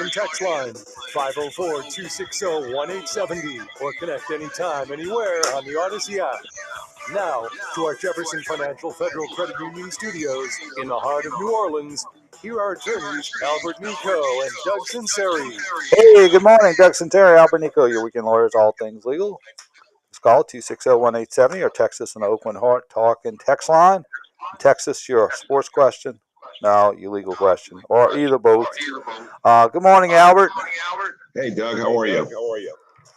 and text line 504-260-1870 or connect anytime, anywhere on the Odyssey app. Now, to our Jefferson Financial Federal Credit Union studios in the heart of New Orleans, here are attorneys Albert Nicaud and Doug Sunseri. Hey, good morning. Doug Sunseri, Albert Nicaud, your weekend lawyers, all things legal. Just call 260-1870 or text us on the Oakland Heart Talk and text line. Text us your sports question, no, your legal question, or either both. Good morning, Albert. Hey, Doug, how are you?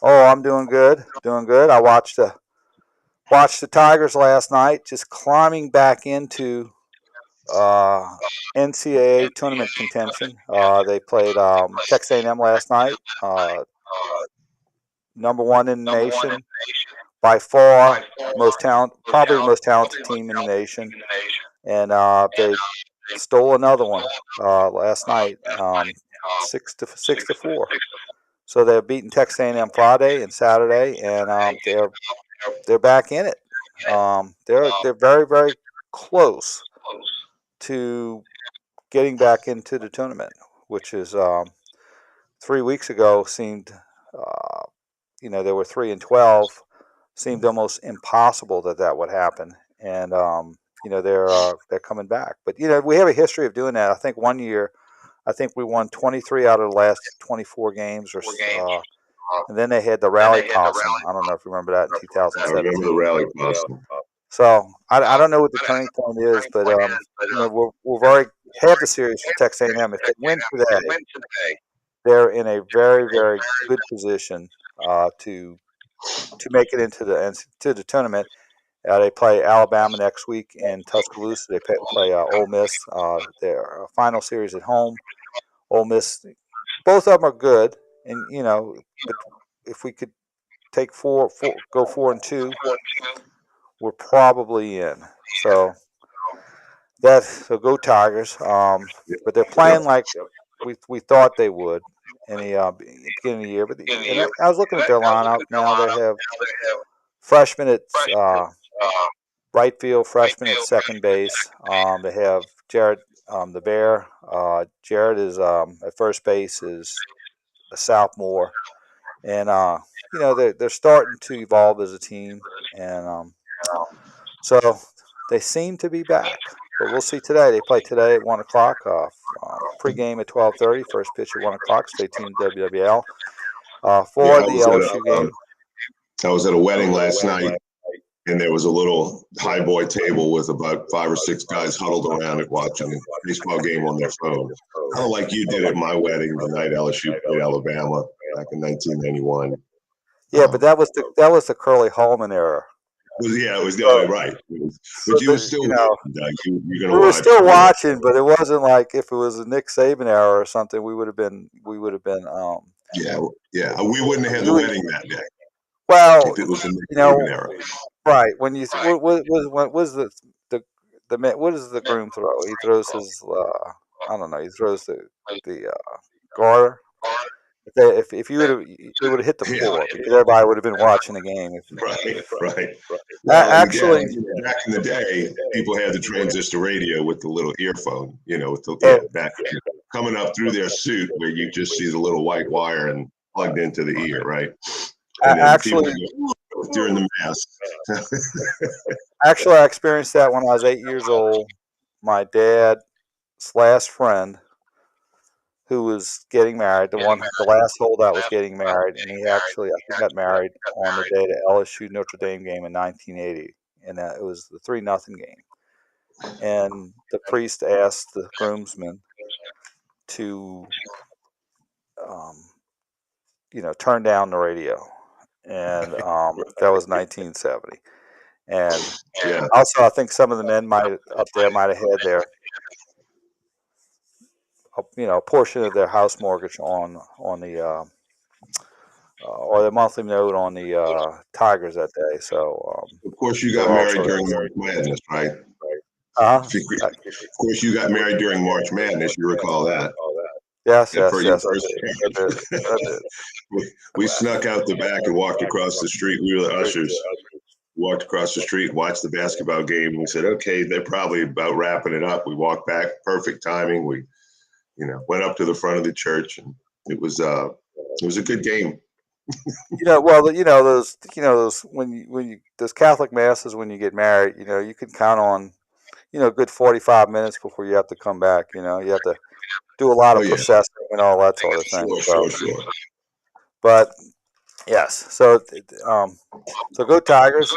Oh, I'm doing good. I watched the Tigers last night, just climbing back into NCAA tournament contention. They played Texas A&M last night, number one in the nation, by far probably the most talented team in the nation, and they stole another one last night, 6-4. So they're beating Texas A&M Friday and Saturday, and they're back in it. They're very, very close to getting back into the tournament, which is 3 weeks ago seemed, they were 3-12, seemed almost impossible that would happen, and they're coming back. But we have a history of doing that. I think one year, we won 23 out of the last 24 games, and then they had the Rally Possum. I don't know if you remember that in 2017. I remember the Rally Possum. So I don't know what the turning point is, but we'll very have the series for Texas A&M. If they win today, they're in a very, very good position to make it into the tournament. They play Alabama next week in Tuscaloosa. They play Ole Miss. Their final series at home. Ole Miss, both of them are good, and but if we could take go 4-2, we're probably in. So go Tigers. But they're playing like we thought they would in the beginning of the year. But I was looking at their lineup now. They have freshmen at right field, freshman at second base. They have Jared, the Bear. Jared is at first base, is a sophomore, and they're starting to evolve as a team, and so they seem to be back. But we'll see today. They play today at 1:00. Pregame at 12:30. First pitch at 1:00. Stay tuned to WWL for the LSU game. I was at a wedding last night, and there was a little high boy table with about 5 or 6 guys huddled around it watching a baseball game on their phone. Kind of like you did at my wedding the night LSU played Alabama back in 1991. Yeah, but that was the Curly Hallman era. It was right. But you were still, we were still watching, but it wasn't like if it was a Nick Saban era or something. We would have been. We wouldn't have had the wedding that day. Well, if it was a Nick Saban era. Right. When you what was the what does the groom throw? He throws his I don't know. He throws the garter. If you would have, it would have hit the floor because everybody would have been watching the game. Right. Well, actually, back in the day, people had the transistor radio with the little earphone, with the back coming up through their suit, where you just see the little white wire and plugged into the ear, right? And actually, during the mass. Actually, I experienced that when I was 8 years old. My dad's last friend, who was getting married, the last holdout was getting married, and he actually, I think, got married on the day of the LSU Notre Dame game in 1980, and it was the 3-0 game. And the priest asked the groomsmen to, turn down the radio, and that was 1970. And also, I think some of the men might have had their a portion of their house mortgage on the or their monthly note on the Tigers that day. So of course you got married during March Madness, right? Of course you got married during March Madness. You recall that? Yes. We snuck out the back and walked across the street. We were the ushers. Walked across the street, watched the basketball game, and we said, okay, they're probably about wrapping it up. We walked back, perfect timing. We, went up to the front of the church and it was a good game. Those those Catholic masses when you get married, you can count on, a good 45 minutes before you have to come back. You have to do a lot Oh of yeah, processing and all that sort of thing. sure. But yes, so go Tigers.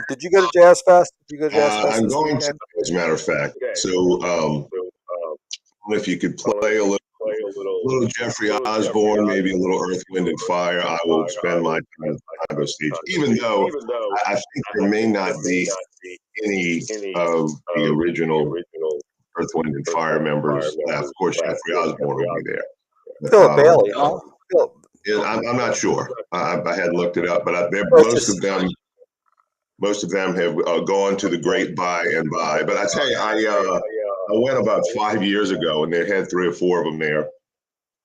Did you go to Jazz Fest? Did you go to Jazz Fest I'm this going to, weekend? as a matter of fact. So, if you could play a little Jeffrey Osborne, maybe a little Earth, Wind, and Fire, I will spend my time on the stage. Even though I think there may not be any of the original Earth, Wind, and Fire members. Of course, Jeffrey Osborne will be there. Philip Bailey, huh? I'm not sure. I hadn't looked it up, but most of them have gone to the great by and by. But I tell you, I went about 5 years ago, and they had 3 or 4 of them there.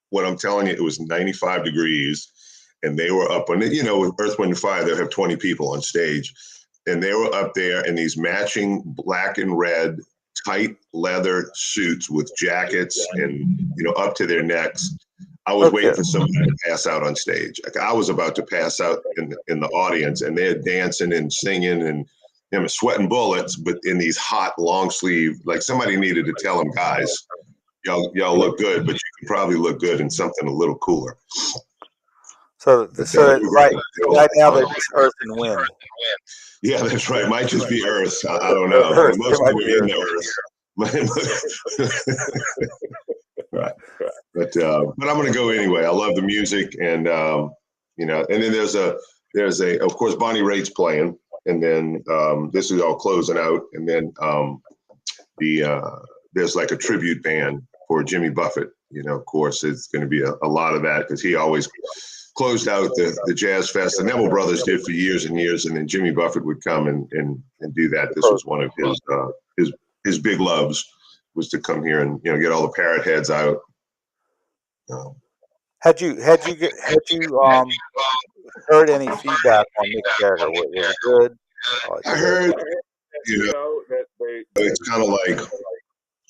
What I'm telling you, it was 95 degrees, and they were up on it. With Earth, Wind, and Fire, they'll have 20 people on stage, and they were up there in these matching black and red tight leather suits with jackets and up to their necks. I was waiting for somebody to pass out on stage. Like, I was about to pass out in the audience, and they're dancing and singing and sweating bullets, but in these hot long sleeve. Like, somebody needed to tell them, guys, y'all look good, but you can probably look good in something a little cooler. So right now they're just Earth and Wind. Yeah, that's right. Might just be Earth. I don't know. Most of them are in the Earth. Right. But I'm going to go anyway. I love the music, and and then there's a of course Bonnie Raitt's playing, and then this is all closing out, and then there's like a tribute band for Jimmy Buffett. Of course, it's going to be a lot of that because he always closed out the Jazz Fest. The Neville Brothers did for years and years, and then Jimmy Buffett would come and do that. This was one of his big loves, was to come here and get all the parrot heads out. Had you heard any feedback on Mick Jagger? Was it good? I heard, it's kind of like,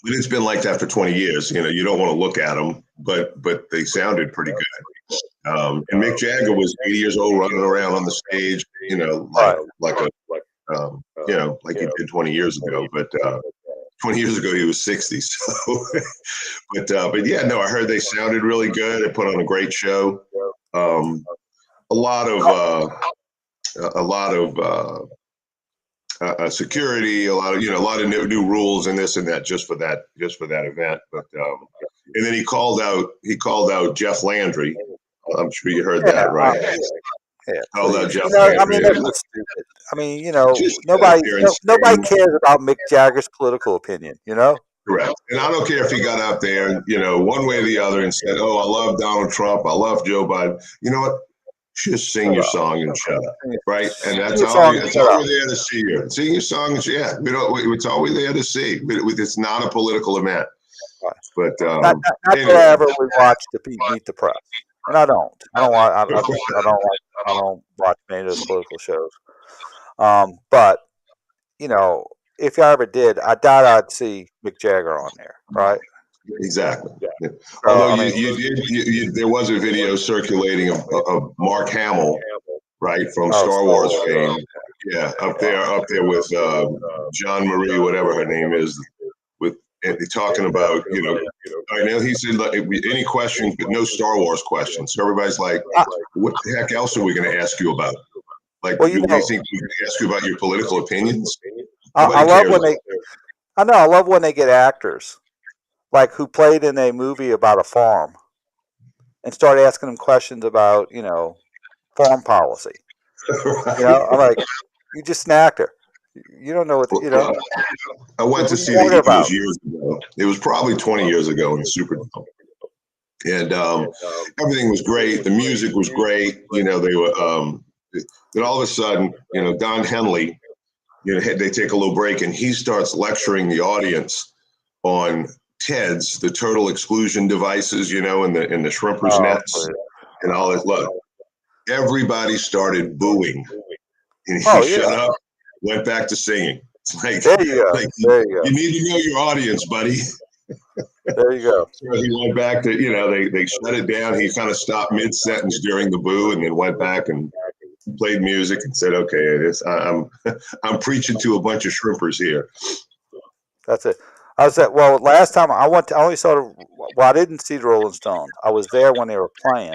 it's been like that for 20 years. You don't want to look at them, but they sounded pretty good. And Mick Jagger was 80 years old, running around on the stage, like he did 20 years ago. But 20 years ago he was 60. So, but yeah, no, I heard they sounded really good. They put on a great show. A lot of security, a lot of new rules and this and that just for that event. But and then he called out Jeff Landry. I'm sure you heard that, right? Yeah, called out Jeff Landry. That was stupid. Nobody cares about Mick Jagger's political opinion. Correct. And I don't care if he got out there, one way or the other and said, "Oh, I love Donald Trump. I love Joe Biden." You know what? Just sing your song and shut up, right? And that's all we're there to see you. Sing your song and it's all we're there to see. It's not a political event. But not that I ever would watch Meet the Press, and I don't. I don't watch many of those political shows. But if I ever did, I doubt I'd see Mick Jagger on there, right? Exactly. Yeah. Although there was a video circulating of Mark Hamill, right, from Star Wars fame. Yeah, up there with John Marie, whatever her name is, and talking about, I know he said, like, any questions, but no Star Wars questions. So everybody's like, what the heck else are we going to ask you about? Like, do we think we can ask you about your political opinions? I love when they get actors, like who played in a movie about a farm, and start asking them questions about, farm policy. Right. I'm like, you just an actor. You don't know what I went to see the Eagles years ago. It was probably 20 years ago in the Superdome, and everything was great. The music was great. They were. Then all of a sudden, Don Henley, they take a little break, and he starts lecturing the audience on TEDs, the turtle exclusion devices, in the shrimpers nets and all that. Look, everybody started booing, and he shut up, went back to singing. It's like, there you go. You need to know your audience, buddy. There you go. So he went back to, they shut it down. He kind of stopped mid-sentence during the boo and then went back and played music and said, okay, I'm preaching to a bunch of shrimpers here. That's it. Last time I went, I didn't see the Rolling Stones. I was there when they were playing.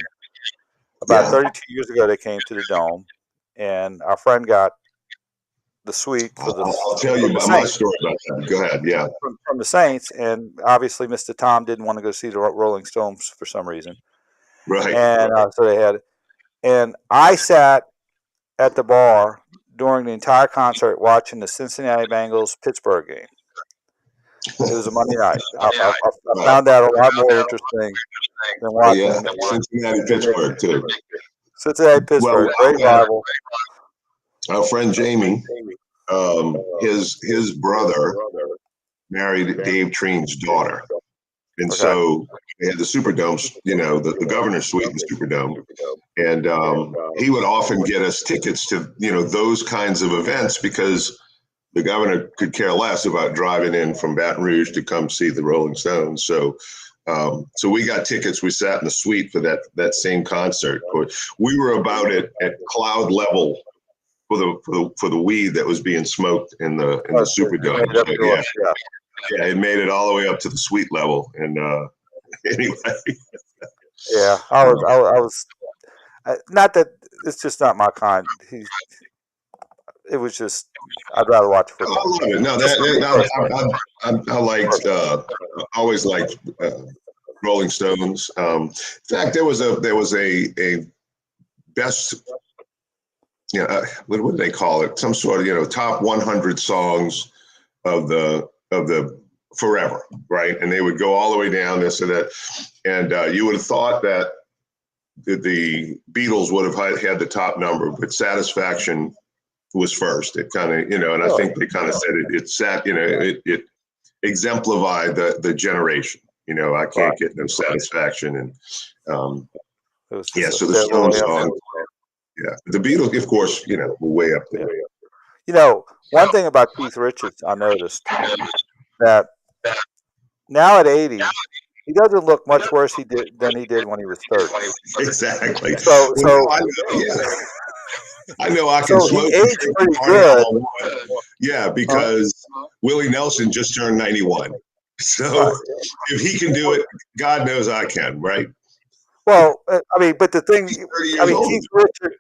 About 32 years ago, they came to the Dome, and our friend got the suite for the. I'll tell you about my story about that. Go ahead, yeah. From the Saints, and obviously Mr. Tom didn't want to go see the Rolling Stones for some reason. Right. And so they had it. And I sat at the bar during the entire concert watching the Cincinnati Bengals Pittsburgh game. It was a Monday night. I found that a lot more interesting than watching. Cincinnati Pittsburgh too. Cincinnati Pittsburgh, great rival. Our friend Jamie, his brother married Dave Treen's daughter, and so they had the Superdome, the governor's suite in the Superdome, and he would often get us tickets to those kinds of events because the governor could care less about driving in from Baton Rouge to come see the Rolling Stones. So we got tickets. We sat in the suite for that same concert. We were about at cloud level for the weed that was being smoked in the Superdome. Yeah, it made it all the way up to the suite level. And anyway. Yeah, I was not that it's just not my kind. It was just I'd rather watch football. I love it. No, I always liked Rolling Stones. In fact, there was a best, what do they call it? Some sort of top 100 songs of the forever, right? And they would go all the way down this and that, and you would have thought that the Beatles would have had the top number, but Satisfaction was first. It kind of, and I think they kind of said it exemplified the generation. I can't get no satisfaction, and so the Stones song, the Beatles, of course, were way up there. One thing about Keith Richards, I noticed that now at 80, he doesn't look much worse than he did when he was 30. Exactly. So I know I can smoke. He aged pretty good. Yeah, because Willie Nelson just turned 91. So if he can do it, God knows I can, right? Well, but the thing, Keith Richards,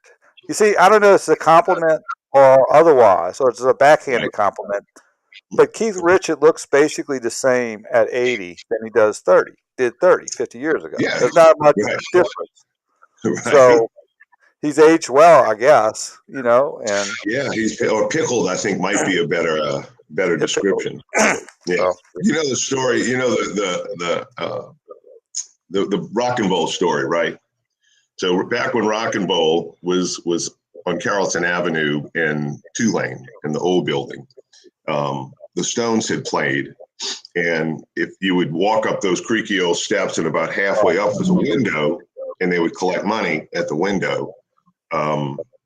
you see, I don't know if it's a compliment or otherwise, or it's a backhanded compliment, but Keith Richards looks basically the same at 80 than he did 50 years ago. Yeah. There's not much difference. Right. So he's aged well, I guess, and he's pickled. I think might be a better description. Yeah, the story. The Rock and Roll story, right? So back when Rock and Roll was on Carrollton Avenue in Tulane in the old building, the Stones had played, and if you would walk up those creaky old steps, and about halfway up was a window, and they would collect money at the window.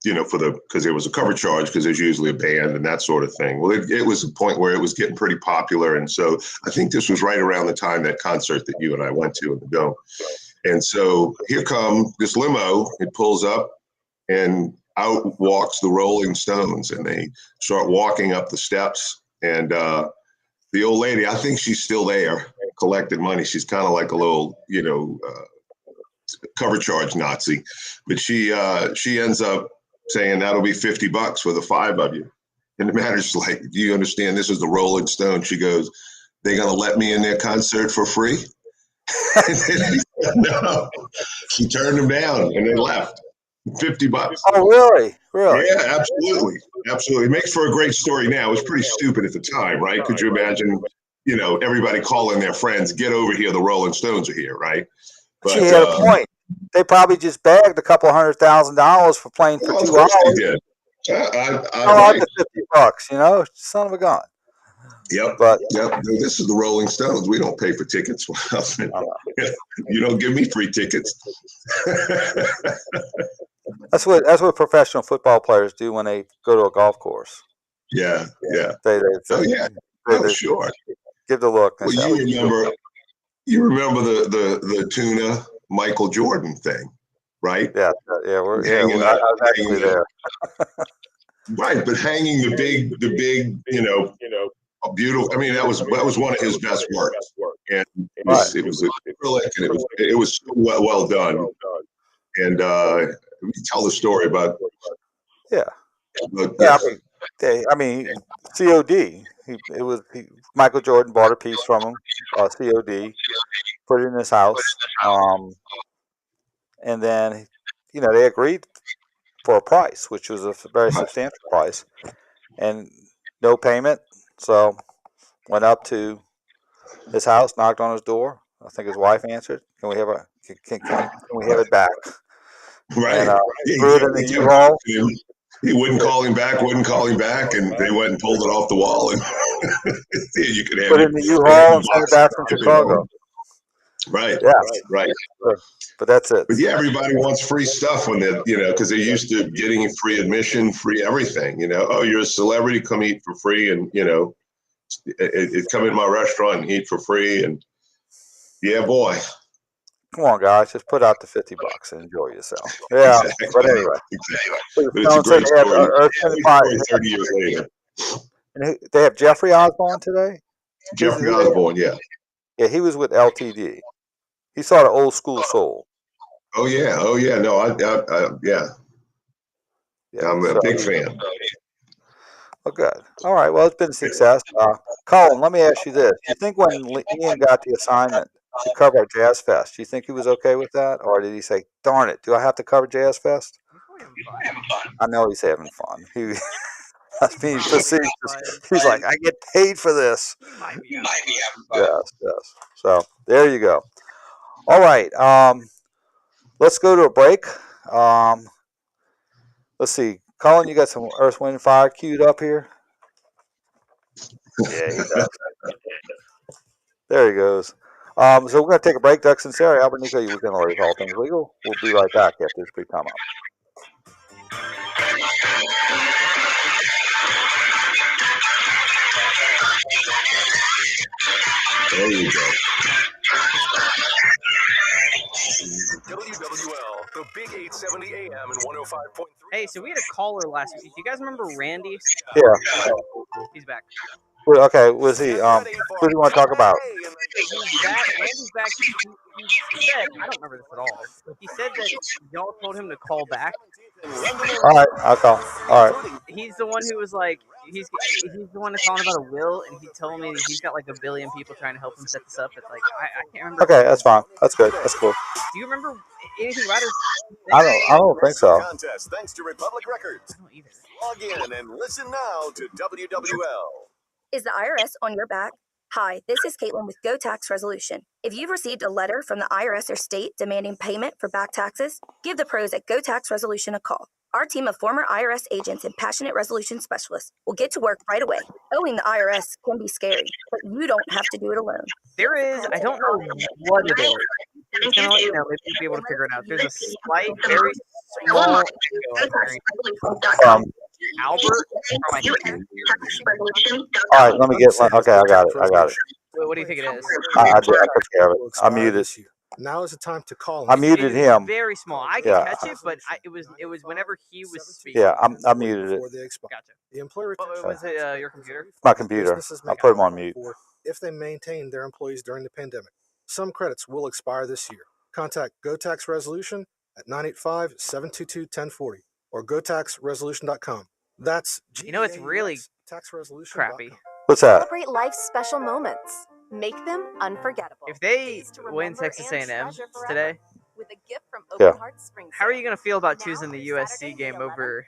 Because there was a cover charge because there's usually a band and that sort of thing. Well, it was a point where it was getting pretty popular. And so I think this was right around the time that concert that you and I went to in the Dome. And so here come this limo, it pulls up and out walks the Rolling Stones, and they start walking up the steps. And the old lady, I think she's still there collecting money. She's kind of like a little, cover charge Nazi, but she ends up saying that'll be $50 for the 5 of you. And the manager's like, do you understand this is the Rolling Stones? She goes, they gonna let me in their concert for free? No, she turned them down and they left. $50. Oh, really? Yeah, absolutely. It makes for a great story now. It was pretty stupid at the time, right? Could you imagine, everybody calling their friends, get over here, the Rolling Stones are here, right? But, she had a point. They probably just bagged a couple $100,000 for playing for 2 hours. They did. $50, son of a gun. Yep. This is the Rolling Stones. We don't pay for tickets. You don't give me free tickets. That's what professional football players do when they go to a golf course. Yeah. They Sure. give the look. Well, you remember You remember the tuna Michael Jordan thing, right? Yeah, I was actually there. Right, but hanging the big, beautiful. I mean, that was one of his best works, and it was acrylic, and it was so well done. And we tell the story about I mean, COD. Michael Jordan bought a piece from him, COD, put it in his house, and then they agreed for a price, which was a very substantial price, and no payment. So went up to his house, knocked on his door. I think his wife answered. Can we have it back? Right. And threw it in the U-Haul. He wouldn't call him back, and they went and pulled it off the wall, and you could have put it in the U-Haul and send it back from Chicago. Right. Yeah. Right. But that's it. But yeah, everybody wants free stuff when they, because they're used to getting free admission, free everything. Oh, you're a celebrity, come eat for free, and it come in my restaurant and eat for free, and yeah, boy. Come on, guys, just put out the $50 and enjoy yourself. Yeah, exactly. But anyway, but it's a great story. 30 years later, and they have Jeffrey Osborne today. Jeffrey Osborne, yeah. Yeah, he was with LTD. He saw the old school soul. Oh yeah. No, yeah. I'm a big fan. Oh, good. All right. Well, it's been a success. Colin, let me ask you this: do you think when Ian got the assignment to cover Jazz Fest, do you think he was okay with that, or did he say, "Darn it, do I have to cover Jazz Fest"? I know he's having fun. That's being facetious. He's like, I get paid for this. Yes. So there you go. All right. Let's go to a break. Let's see. Colin, you got some Earth, Wind, Fire queued up here? Yeah, he does. There he goes. So we're going to take a break. Sunseri, Albert Nicaud, your weekend lawyers, all things legal. We'll be right back after this brief time out. There you go. WWL, the big 870 AM and 105.3. Hey, so we had a caller last week. Do you guys remember Randy? Yeah. He's back. Okay, was he? What do you want to talk about? He's back. Randy's back. He said, I don't remember this at all. He said that y'all told him to call back. All right, I'll call. All right. He's the one who was like, he's the one that's calling about a will, and he told me that he's got like a billion people trying to help him set this up. It's like, I can't remember. Okay, that's fine. That's good. That's cool. Do you remember anything about it? I don't think so. Contest thanks to Republic Records. I don't either. Log in and listen now to WWL. Is the IRS on your back? Hi, this is Caitlin with Go Tax Resolution. If you've received a letter from the IRS or state demanding payment for back taxes, give the pros at Go Tax Resolution a call. Our team of former IRS agents and passionate resolution specialists will get to work right away. Owing the IRS can be scary, but you don't have to do it alone. There is, I don't know what it is. It's going to let you know, maybe you'll be able to figure it out. There's a slight, very small Albert from my All right, let me get. Okay, I got it. What do you think it is? I took care of it. I muted. Now is the time to call him. I muted him. Very small. I can catch it, but it was whenever he was speaking. Yeah, I muted it. Gotcha. The employer Was it your computer? My computer. I put him on mute. If they maintain their employees during the pandemic. Some credits will expire this year. Contact Go Tax Resolution at 985-722-1040 or gotaxresolution.com. That's it's really crappy. What's that? Celebrate life's special moments. Make them unforgettable. If they win Texas A&M today, with a gift from Yeah. Open Heart Spring how are you going to feel about choosing the USC game over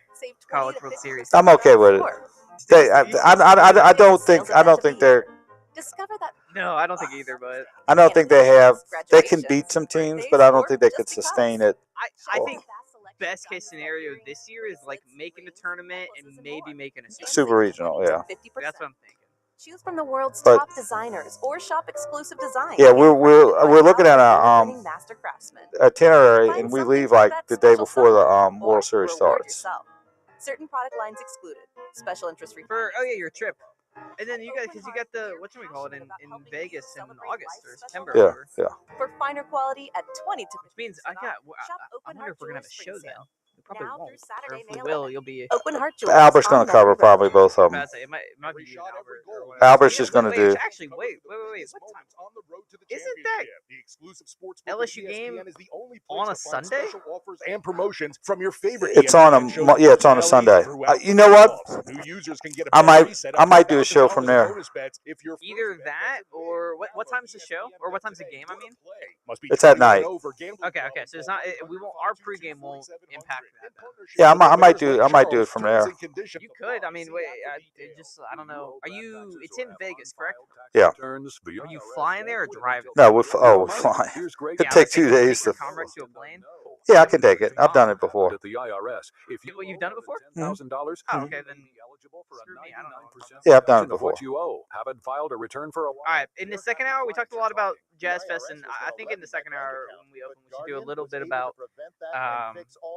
College World Series? I'm okay with it. I don't think they're. Discover that. No, I don't think either, but I don't think they have. They can beat some teams, but I don't think they could sustain it. I think best case scenario this year is like making the tournament and maybe making a Super regional, yeah. That's what I'm thinking. Choose from the world's But- top designers or shop exclusive designs. Yeah, we're looking at a Master craftsman. itinerary, Find and we something leave for like that the day special before the someone, or World Series reward starts. yourself. Certain product lines excluded. Special interest free. For your trip. And then you got the whatchamacallit in Vegas in August or September. Yeah, Or whatever. yeah. For finer quality at 20 to Which means I wonder if we're gonna have a show then. We probably Now won't. through Saturday, Or if we mail will, you'll be. Open Heart Jewelers Albert's on going to cover Mulberry probably Road. both of them. It might be you, Albert. Or whatever. Albert's Yeah, just going to do. Actually, wait. What time? Isn't that LSU game on a Sunday? And promotions from your favorite It's on a it's on a Sunday. You know what? I might do a show from there. Either that or what time's the show or what time's the game? I mean, it's at night. Okay. So it's not. We won't. Our pregame won't impact that. Then. Yeah, I might do it from there. You could. I mean, wait. I don't know. Are you? It's in Vegas, correct? Yeah. Are you flying there or driving? No, we're flying. It'd take 2 days to. Convex to a plane. Yeah, I can take it. I've done it before. At the IRS. If You've done it before? $1,000, Oh, okay, then screw me. I don't know. Yeah, I've done it before. What you owe. Haven't filed a return for a while. All right. In the second hour, we talked a lot about Jazz Fest, and I think in the second hour when we open, we should do a little bit about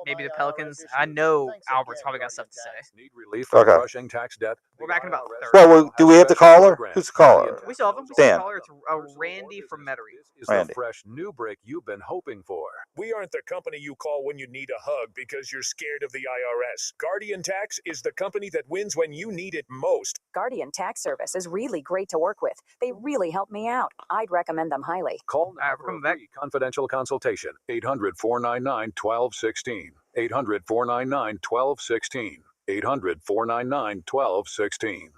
maybe the Pelicans. I know Albert's probably got stuff to say. Need relief from Okay. crushing tax debt. We're back in about 30. Well, do we have the caller? Who's the caller? We still have him. We still have Dan. a caller. It's Randy from Metairie. Is Randy. the fresh new brick you've been hoping for. We aren't the company you call when you need a hug because you're scared of the IRS. Guardian Tax is the company that wins when you need it most. Guardian Tax Service is really great to work with. They really helped me out. I'd recommend them highly. Call now All right, we're for coming a back. free confidential consultation. 800-499-1216. 800-499-1216. 800-499-1216.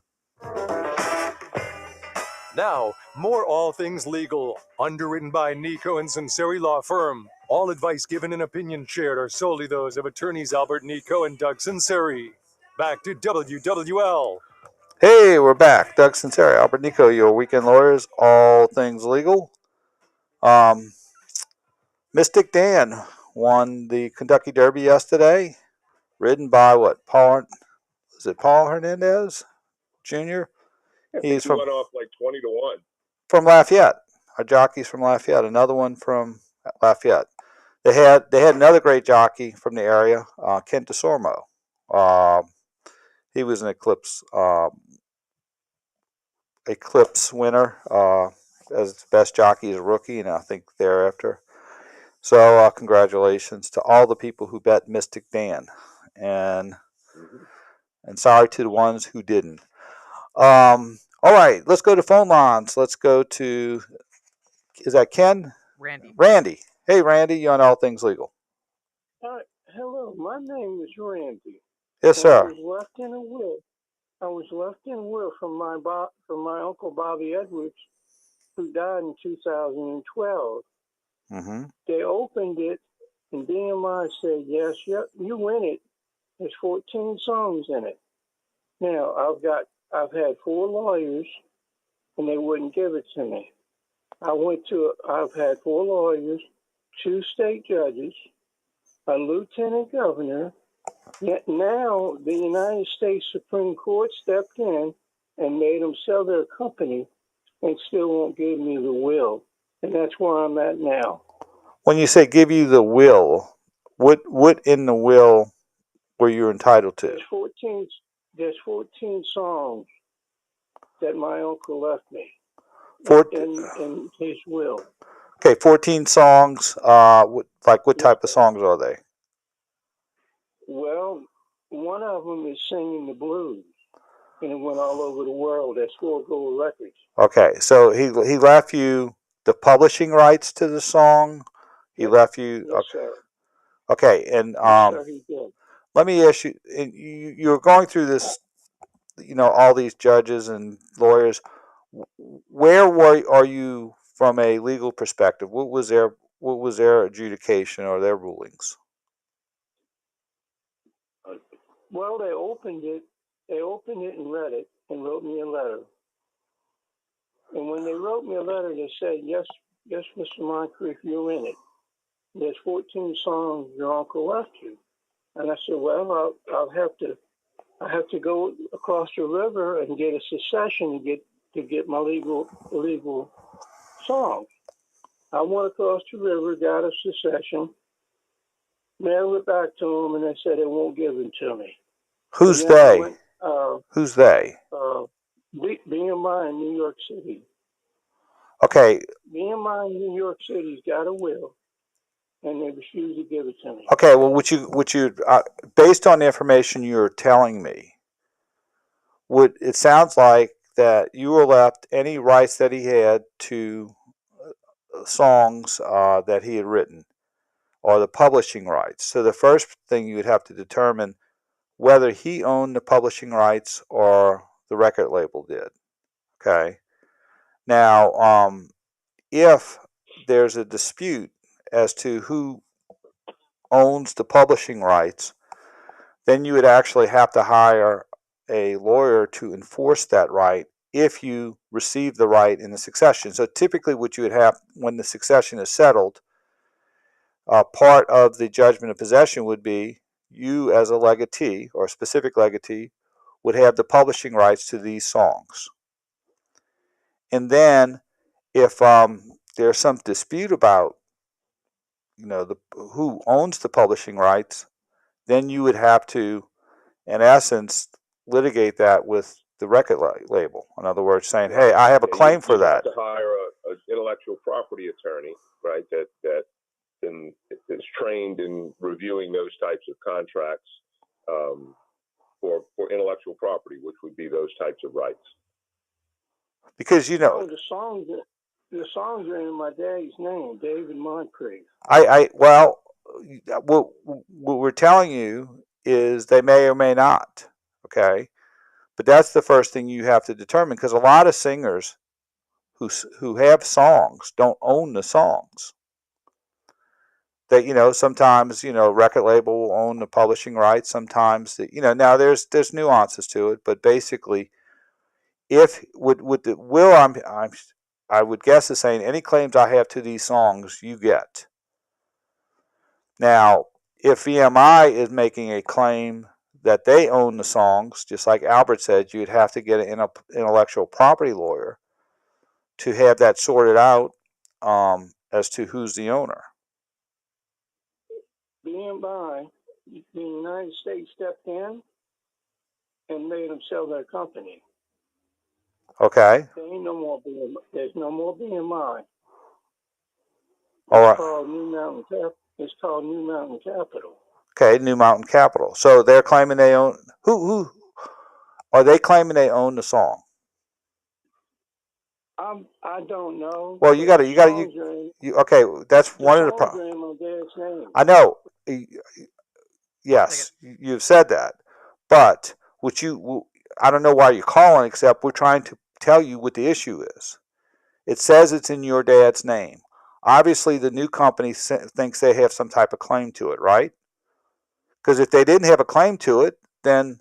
Now, more All Things Legal, underwritten by Nicaud and Sunseri Law Firm. All advice given and opinion shared are solely those of attorneys Albert Nicaud and Doug Sunseri. Back to WWL. Hey, we're back. Doug Sunseri, Albert Nicaud, your weekend lawyers, all things legal. Mystic Dan won the Kentucky Derby yesterday, ridden by Paul Hernandez Jr.? He's from went off like 20 to 1. From Lafayette. Our jockey's from Lafayette. Another one from Lafayette. They had another great jockey from the area, Kent DeSormo. He was an Eclipse winner as the best jockey as a rookie, and I think thereafter. So congratulations to all the people who bet Mystic Dan, and sorry to the ones who didn't. All right, let's go to phone lines. Let's go to, is that Ken? Randy. Hey, Randy, you're on All Things Legal. Hello, my name is Randy. Yes, sir. I was left in a will from my uncle Bobby Edwards, who died in 2012. Mm-hmm. They opened it, and BMI said, "Yes, you win it. There's 14 songs in it." Now I've had 4 lawyers, and they wouldn't give it to me. I've had 4 lawyers, 2 state judges, a lieutenant governor. Yet now the United States Supreme Court stepped in and made them sell their company and still won't give me the will. And that's where I'm at now. When you say give you the will, what in the will were you entitled to? There's 14 songs that my uncle left me in his will. Okay, 14 songs. What type of songs are they? Well, one of them is Singing the Blues, and it went all over the world. That's 4 gold records. Okay, so he left you the publishing rights to the song. He left you. Yes, sir. Okay, and Yes, sir, he did. let me ask you. You're going through this, all these judges and lawyers. Where are you from a legal perspective? What was their adjudication or their rulings? Well, they opened it and read it and wrote me a letter. And when they wrote me a letter, they said, yes, Mr. Moncrief, you're in it. There's 14 songs your uncle left you. And I said, well, I have to go across the river and get a secession to get my legal songs. I went across the river, got a secession, mailed it back to them, and they said they won't give it to me. Who's they? Who's they? BMI in New York City. Okay. BMI in New York City's got a will, and they refuse to give it to me. Okay. Well, would you based on the information you're telling me, it sounds like that you were left any rights that he had to songs that he had written, or the publishing rights. So the first thing you would have to determine whether he owned the publishing rights or the record label did. Okay. Now, if there's a dispute as to who owns the publishing rights, then you would actually have to hire a lawyer to enforce that right if you receive the right in the succession. So typically what you would have when the succession is settled, part of the judgment of possession would be you as a legatee or a specific legatee would have the publishing rights to these songs. And then if there's some dispute about who owns the publishing rights, then you would have to, in essence, litigate that with the record label. In other words, saying, "Hey, I have a claim for that." You have to hire an intellectual property attorney, right? That is trained in reviewing those types of contracts for intellectual property, which would be those types of rights. Because the songs are in my daddy's name, David Moncrief. Well, what we're telling you is they may or may not. Okay, but that's the first thing you have to determine, because a lot of singers who have songs don't own the songs. That sometimes record label will own the publishing rights. Sometimes now there's nuances to it, but basically, if with the will I would guess is saying any claims I have to these songs you get. Now, if EMI is making a claim that they own the songs, just like Albert said, you'd have to get an intellectual property lawyer to have that sorted out as to who's the owner. BMI, the United States stepped in and made them sell their company. Okay. There ain't no more BMI. There's no more BMI. All right. It's called New Mountain Capital. Okay, New Mountain Capital. So they're claiming they own. Who are they claiming they own the song? I don't know. Well, you got to. Okay, that's one of the problems. I know. Yes, you've said that, but I don't know why you're calling, except we're trying to tell you what the issue is. It says it's in your dad's name. Obviously, the new company thinks they have some type of claim to it, right? Because if they didn't have a claim to it, then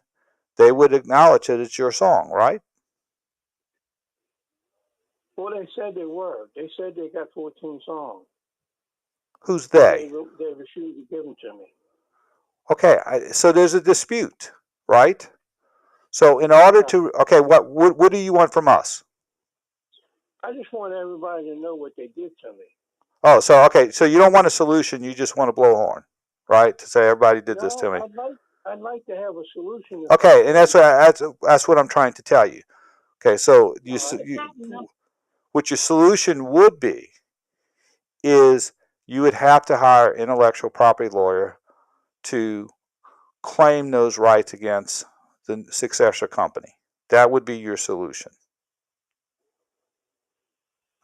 they would acknowledge that it's your song, right? Well, they said they were. They said they got 14 songs. Who's they? They refused to give them to me. Okay, so there's a dispute, right? So in order to, okay, what do you want from us? I just want everybody to know what they did to me. Oh, so okay, so you don't want a solution, you just want a blowhorn, right? To say everybody did this to me. I'd like to have a solution. Okay, and that's what I'm trying to tell you. Okay, so what your solution would be is you would have to hire an intellectual property lawyer to claim those rights against the successor company. That would be your solution.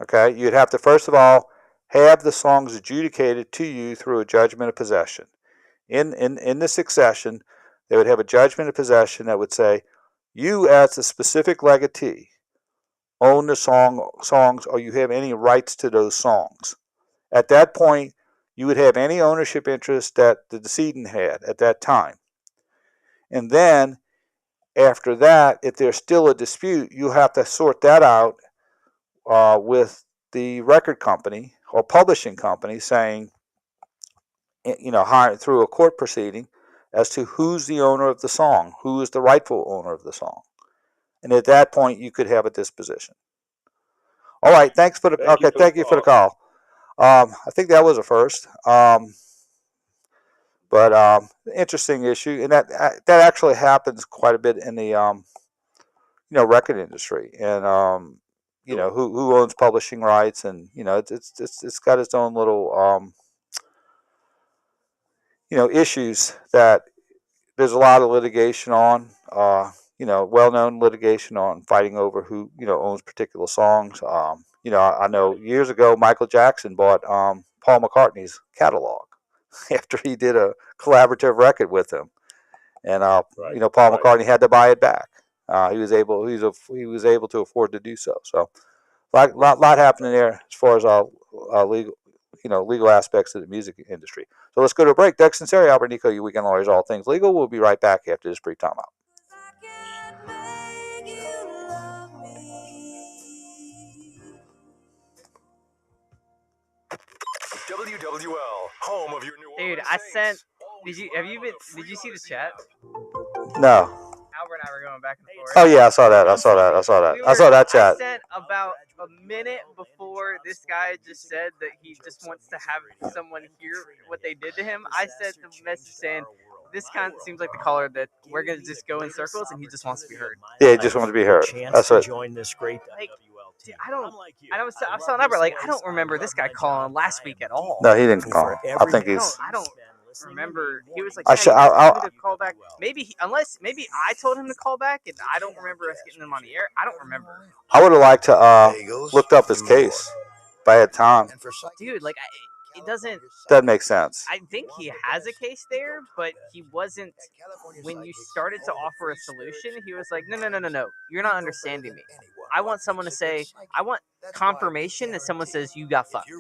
Okay, you'd have to first of all have the songs adjudicated to you through a judgment of possession. In the succession, they would have a judgment of possession that would say, you as the specific legatee own the songs, or you have any rights to those songs. At that point, you would have any ownership interest that the decedent had at that time. And then, after that, if there's still a dispute, you have to sort that out with the record company or publishing company, saying, hired through a court proceeding as to who's the owner of the song, who is the rightful owner of the song. And at that point, you could have a disposition. All right, thank you for the call. I think that was a first, but interesting issue, and that actually happens quite a bit in the record industry, and who owns publishing rights, and it's got its own little issues that there's a lot of litigation on. Well-known litigation on fighting over who owns particular songs. I know years ago Michael Jackson bought Paul McCartney's catalog after he did a collaborative record with him, and Paul McCartney had to buy it back. He was able to afford to do so. So, lot happening there as far as legal aspects of the music industry. So let's go to a break. Dex Sunseri, Albert Nicaud, your weekend lawyers, all things legal. We'll be right back after this brief timeout. WWL, home of your New Orleans Dude, I sent. Did you see the chat? No. Albert and I were going back and forth. Oh yeah, I saw that. I saw that chat. I sent about a minute before this guy just said that he just wants to have someone hear what they did to him. I sent the message saying, this kind of seems like the caller that we're gonna just go in circles and he just wants to be heard. Yeah, he just wants to be heard. That's what. Join this great Dude, I was telling Albert, I don't remember this guy calling last week at all. No, he didn't call. I think he's. I don't remember. He was like, I should. to call back. Maybe maybe I told him to call back, and I don't remember us getting him on the air. I don't remember. I would have liked to looked up his case if I had time. Dude, it doesn't. That makes sense. I think he has a case there, but he wasn't. When you started to offer a solution, he was like, no. You're not understanding me. I want someone to say, I want confirmation that someone says you got fucked.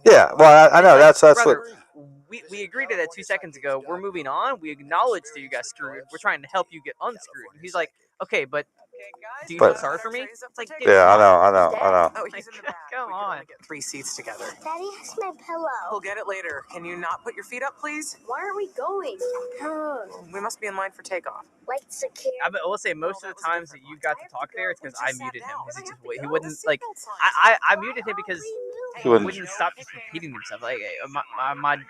Yeah, well, I know that's brother, what. We agreed to that 2 seconds ago. We're moving on. We acknowledge that you got screwed. We're trying to help you get unscrewed. And he's like, okay, but do you feel sorry for me? It's like, yeah, I know. Oh, he's in the back. Come on. Get 3 seats together. Daddy has my pillow. We'll get it later. Can you not put your feet up, please? Why are we going? We must be in line for takeoff. Like security. I will say most of the times that you got to talk there, it's because I muted him. Because he wouldn't like. I muted him because he wouldn't stop just repeating himself. Like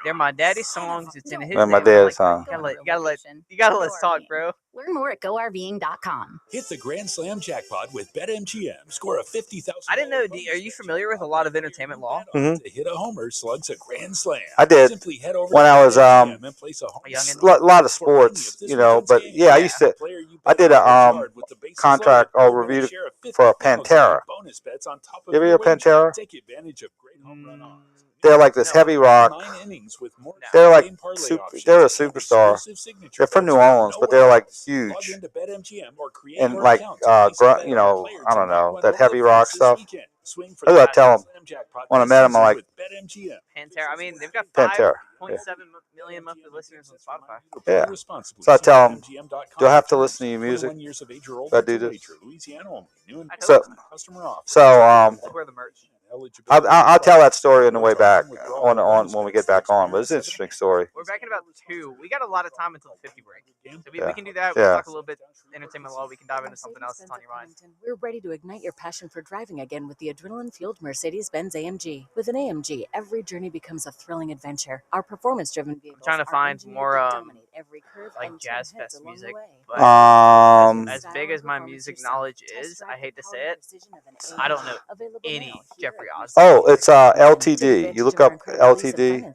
they're my daddy's songs. It's in his. They're my daddy's song. You gotta let us talk, bro. Learn more at GoRVing.com. Hit the Grand Slam jackpot with BetMGM. Score a $50,000. I didn't know. Are you familiar with a lot of entertainment law? Mm-hmm. To hit a homer slugs a Grand Slam. I did. Simply head over when I was a lot of sports, but yeah, I did a contract or review for a Pantera. You ever hear Pantera? They're like this heavy rock. They're like they're a superstar. They're from New Orleans, but they're like huge. And like I don't know, that heavy rock stuff. That's what I tell them when I met them. I'm like, Pantera. I mean, they've got 5.7 million monthly listeners on Spotify. Yeah. So I tell them, do I have to listen to your music? Do I do this? So I'll tell that story on the way back on when we get back on. But it's an interesting story. We're back in about 2. We got a lot of time until the 50 break. So we can do that. We'll talk a little bit entertainment law. We can dive into something else that's on your mind. We're ready to ignite your passion for driving again with the adrenaline-fueled Mercedes-Benz AMG. With an AMG, every journey becomes a thrilling adventure. Our performance-driven vehicles I'm trying to find more every curve like jazz fest music. But as big as my music knowledge is, I hate to say it, I don't know any Jeffrey Osborne. Oh, it's LTD. You look up LTD.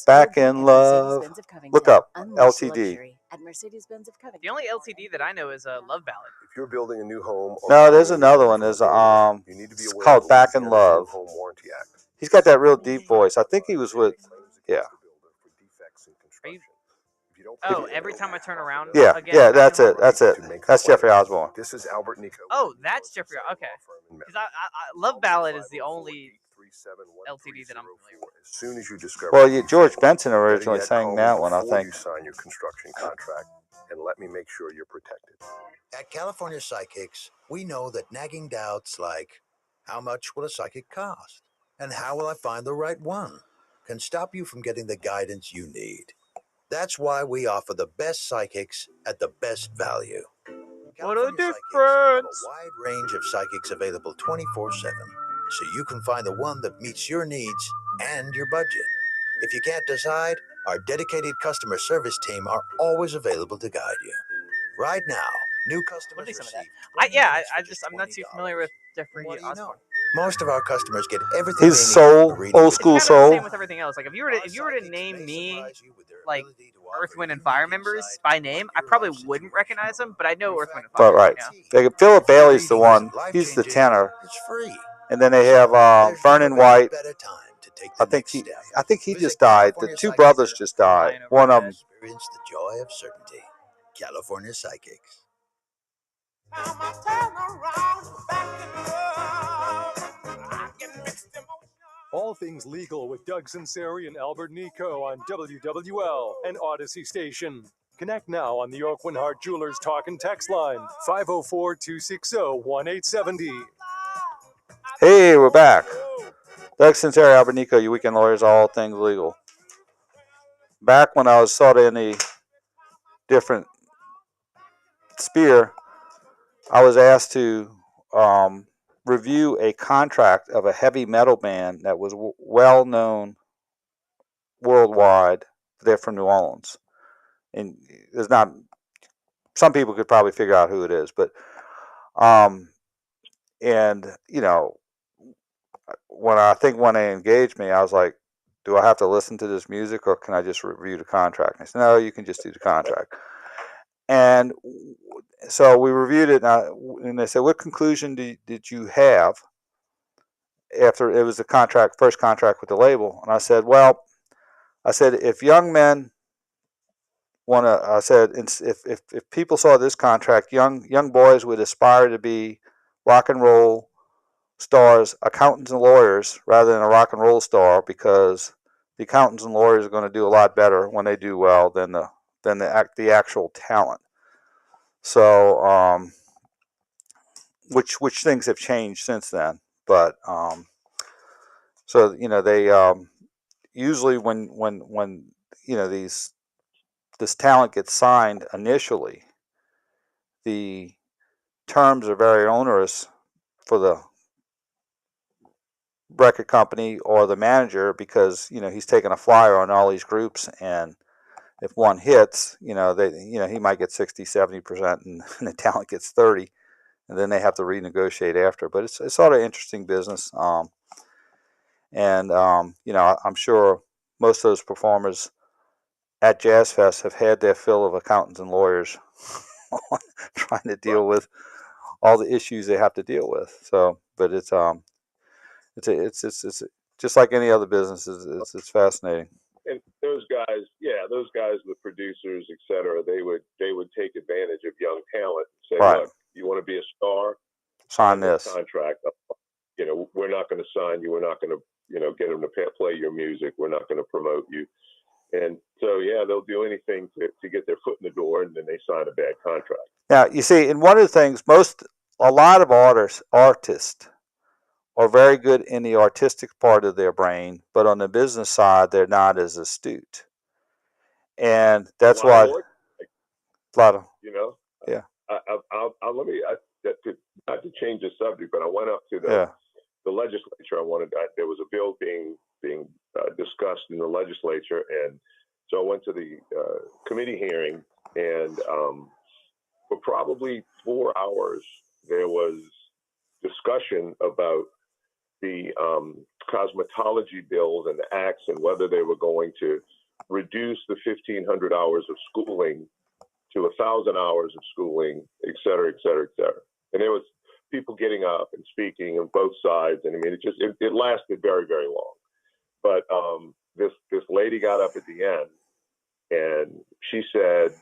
Back in Love. Look up LTD. At Mercedes-Benz of Covington. The only LTD that I know is a Love Ballad. If you're building a new home, no, there's another one. There's it's called Back in Love. He's got that real deep voice. I think he was with, yeah. Oh, every time I turn around. Yeah, yeah, that's it. That's Jeffrey Osborne. This is Albert Nicaud. Oh, that's Jeffrey. Okay. Because I Love Ballad is the only LTD that I'm familiar with. As soon as you discover. Well, George Benson originally sang that one, I think. You sign your construction contract, and let me make sure you're protected. At California Psychics, we know that nagging doubts like, how much will a psychic cost? And how will I find the right one? Can stop you from getting the guidance you need. That's why we offer the best psychics at the best value. What a difference! A wide range of psychics available 24/7, so you can find the one that meets your needs and your budget. If you can't decide, our dedicated customer service team are always available to guide you. Right now, New customers Some of that. receive I'm not too familiar with Jeffrey What do you know? Osborne. Most of our customers get everything He's they need soul, from old school It's kind of the same soul. with everything else. Like if you were to name me like Earth, Wind, and Fire members by name, I probably wouldn't recognize them, but I know Earth, Wind, and Fire. But right, You know? Philip Bailey's the one. He's the tenor. It's free. And then they have Vernon White. I think he just died. The two brothers just died. One of them. Experience the joy of certainty. California Psychics. All things legal with Doug Sunseri and Albert Nicaud on WWL and Odyssey Station. Connect now on the York Winhart Jewelers Talk and Text line, 504-260-1870. Hey, we're back. Doug Sunseri, Albert Nicaud, your weekend lawyers, all things legal. Back when I was sort of in the different sphere, I was asked to review a contract of a heavy metal band that was well known worldwide. They're from New Orleans, and there's not. Some people could probably figure out who it is, but and you know, when they engaged me, I was like, do I have to listen to this music, or can I just review the contract? And they said, no, you can just do the contract. And so we reviewed it, and they said, what conclusion did you have after it was the first contract with the label? And I said, if young men if people saw this contract, young boys would aspire to be rock and roll stars, accountants and lawyers, rather than a rock and roll star, because the accountants and lawyers are going to do a lot better when they do well than the actual talent. So, which things have changed since then, but so they usually when this talent gets signed initially, the terms are very onerous for the record company or the manager, because he's taking a flyer on all these groups, and if one hits, he might get 60-70% and the talent gets 30%, and then they have to renegotiate after. But it's sort of interesting business, and I'm sure most of those performers at Jazz Fest have had their fill of accountants and lawyers trying to deal with all the issues they have to deal with. So, but it's just like any other business. It's fascinating. And those guys, the producers, et cetera, they would take advantage of young talent and say, right. Look, you want to be a star? Sign this contract. We're not going to sign you. We're not going to, get them to play your music. We're not going to promote you. And so, they'll do anything to get their foot in the door, and then they sign a bad contract. Now, you see, and one of the things, a lot of artists are very good in the artistic part of their brain, but on the business side, they're not as astute. And that's why a lot of, yeah. Let me, not to change the subject, but I went up to the legislature. There was a bill being discussed in the legislature, and so I went to the committee hearing, and for probably 4 hours there was discussion about the cosmetology bills and the acts, and whether they were going to reduce the 1,500 hours of schooling to 1,000 hours of schooling, et cetera, et cetera, et cetera. And there was people getting up and speaking on both sides, and I mean, it lasted very, very long. But this lady got up at the end, and she said,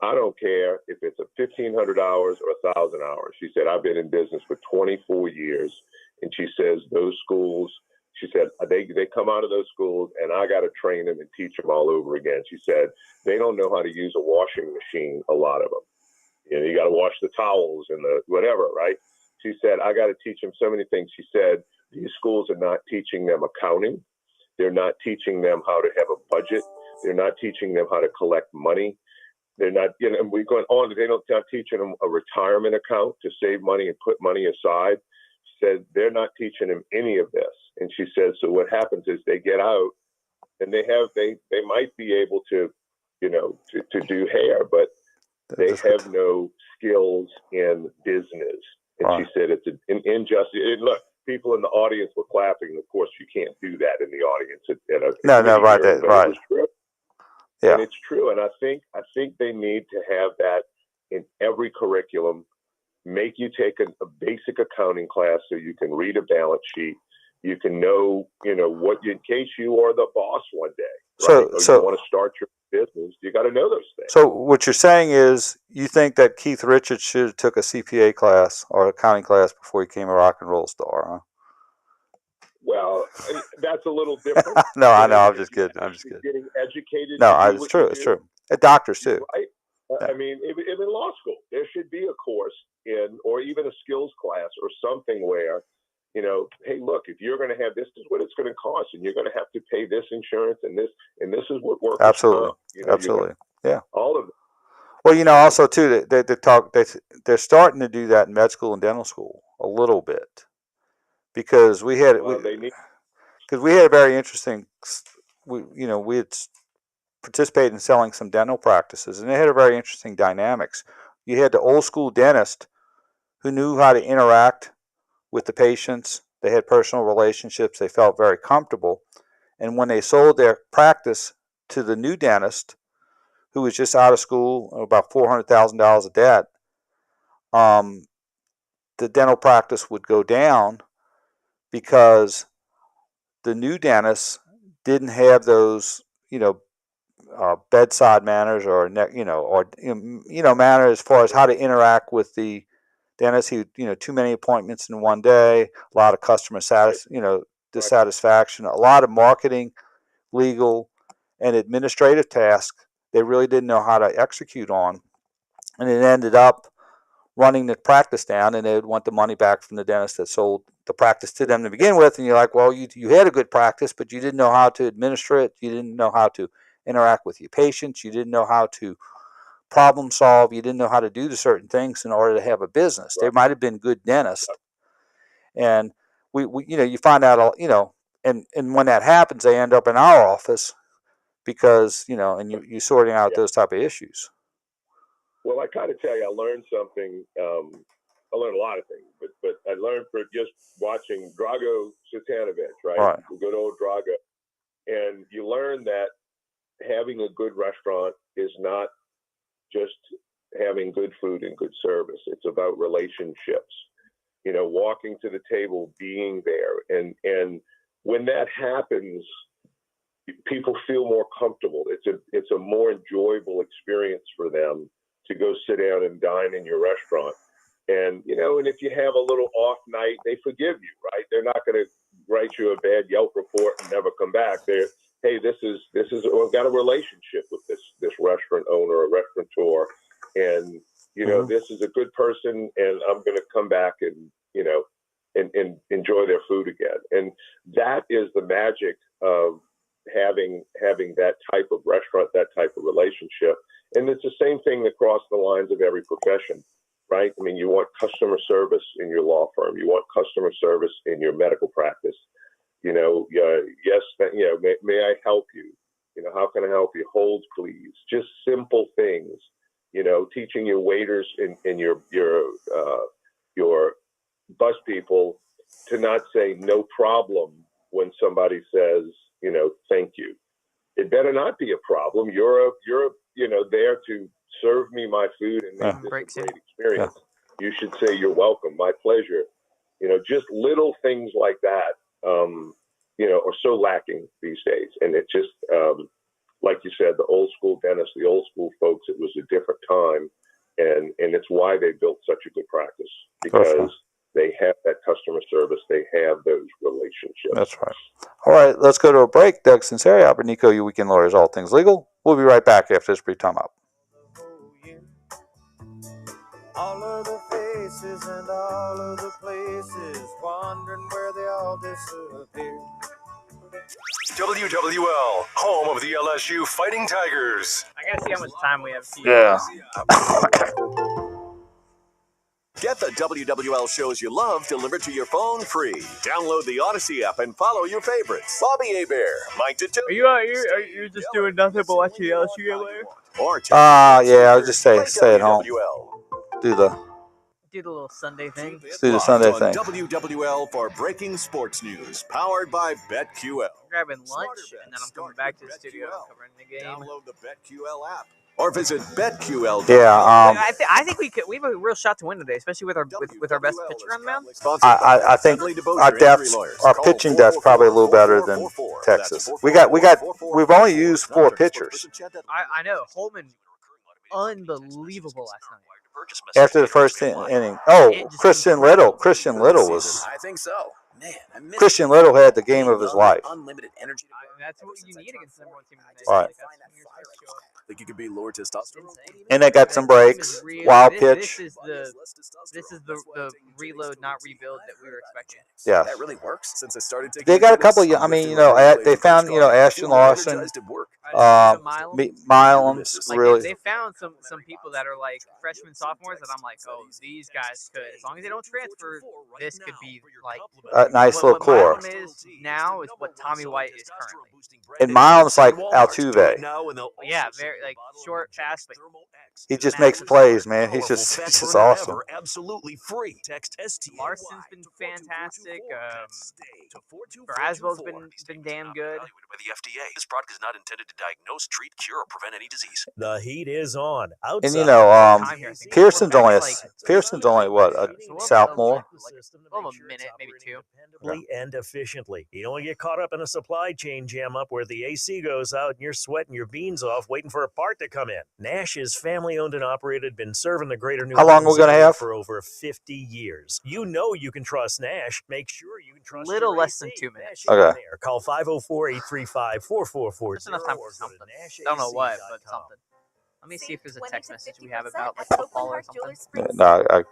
I don't care if it's 1,500 hours or 1,000 hours. She said, I've been in business for 24 years. And she says, those schools, she said, they come out of those schools, and I got to train them and teach them all over again. She said, they don't know how to use a washing machine, a lot of them. You got to wash the towels and the whatever, right? She said, I got to teach them so many things. She said, these schools are not teaching them accounting. They're not teaching them how to have a budget. They're not teaching them how to collect money. They're not, and we're going on. They're not teaching them a retirement account to save money and put money aside. She said, they're not teaching them any of this. And she said, so what happens is they get out, and they might be able to, to do hair, but They have no skills in business. And Right. she said it's an injustice. And look, people in the audience were clapping. Of course, you can't do that in the audience at a No, right, hearing, but right. it was true. Yeah. And it's true. And I think they need to have that in every curriculum. Make you take a basic accounting class so you can read a balance sheet. You can know, what in case you are the boss one day, right? Or you want to start your business, you got to know those things. So what you're saying is you think that Keith Richards should have took a CPA class or accounting class before he became a rock and roll star, huh? Well, that's a little different. No, I know. I'm just kidding. Getting educated. No, to do it's what true. you It's do, true. Doctors too. right? Yeah. I mean, even in law school, there should be a course or even a skills class or something where, hey, look, if you're going to have this is what it's going to cost, and you're going to have to pay this insurance and this is what workers Absolutely. comp, Absolutely. Yeah. All of it. Well, also too, they're starting to do that in med school and dental school a little bit, because we had a very interesting, we had participated in selling some dental practices, and they had a very interesting dynamics. You had the old school dentist who knew how to interact with the patients. They had personal relationships. They felt very comfortable. And when they sold their practice to the new dentist, who was just out of school, about $400,000 of debt, the dental practice would go down because the new dentist didn't have those, bedside manners or manners as far as how to interact with the dentist. He, too many appointments in one day, a lot of customer dissatisfaction, a lot of marketing, legal, and administrative tasks they really didn't know how to execute on, and it ended up running the practice down, and they would want the money back from the dentist that sold the practice to them to begin with. And you're like, well, you had a good practice, but you didn't know how to administer it. You didn't know how to interact with your patients. You didn't know how to problem solve. You didn't know how to do the certain things in order to have a business. Right. They might have been good dentists, and we you find out, and when that happens, they end up in our office because and you're sorting out those type of issues. Well, I kind of tell you, I learned something. I learned a lot of things, but I learned for just watching Drago Cvitanovic, right? The good old Drago. And you learn that having a good restaurant is not just having good food and good service. It's about relationships. Walking to the table, being there, and when that happens, people feel more comfortable. It's a more enjoyable experience for them to go sit down and dine in your restaurant. And, and if you have a little off night, they forgive you, right? They're not going to write you a bad Yelp report and never come back. Hey, I've got a relationship with this restaurant owner or restaurateur. And, this is a good person, and I'm going to come back and, and enjoy their food again. And that is the magic of having that type of restaurant, that type of relationship. And it's the same thing across the lines of every profession, right? I mean, you want customer service in your law firm. You want customer service in your medical practice. Yes, may I help you? How can I help you? Hold, please. Just simple things. Teaching your waiters and your bus people to not say no problem when somebody says, thank you. It better not be a problem. You're there to serve me my food and make this a great experience. Yeah. You should say you're welcome, my pleasure. Just little things like that, are so lacking these days. And it just, like you said, the old school dentists, the old school folks, it was a different time. And it's why they built such a good practice, because they have that customer service. They have those relationships. That's right. All right, let's go to a break. Doug Sunseri, Albert Nicaud, your weekend lawyers, all things legal. We'll be right back after this brief time out. All of the faces and all of the places, wondering where they all disappear. WWL, home of the LSU Fighting Tigers. I gotta see how much time we have. Yeah. Get the WWL shows you love delivered to your phone free. Download the Odyssey app and follow your favorites. Bobby Hebert, Mike Detillier. Are you just doing nothing but watching the LSU game later? Or Yeah, I'll just stay at home. Do the little Sunday thing. do the Sunday on thing. WWL for breaking sports news, powered by BetQL. I'm grabbing lunch, and then I'm coming back to the studio covering the game. Download the BetQL app or visit BetQL. Yeah, I think we have a real shot to win today, especially with our best pitcher on the mound. I think our pitching depth probably a little better than Texas. We've only used 4 pitchers. I know Holman, unbelievable last night. After the first inning. Oh, Christian Little. Christian Little was. I think so. Man, Christian Little had the game of his life. Unlimited energy. That's what you need against the number 1 team in the nation. All right. Think you could be lower testosterone? And they got some breaks. Wild pitch. This is the reload, not rebuild that we were expecting. Yeah. That really works since I started taking. They got a couple. I mean, they found Ashton Lawson, Milam's really. They found some people that are like freshmen, sophomores that I'm like, oh, these guys could, as long as they don't transfer, this could be like a nice little core. What Milam is now is what Tommy White is currently. And Milam's like Altuve. Yeah, very like short, fast, but he just makes plays, man. He's just awesome. Absolutely free. Text ST. Larson's been fantastic. Braswell's been damn good. By the FDA, this product is not intended to diagnose, treat, cure, or prevent any disease. The heat is on. And Pearson's only what, a sophomore? A minute, maybe 2. And efficiently. You don't want to get caught up in a supply chain jam up where the AC goes out and you're sweating your beans off waiting for a part to come in. Nash is family owned and operated, been serving the greater New Orleans. How long are we going to have? For over 50 years. You know you can trust Nash. Make sure you can trust little less than 2 minutes. Okay. Call 504-835-4440. That's enough time for something. I don't know what, but something. Let me see if there's a text message we have about like football or something. No, our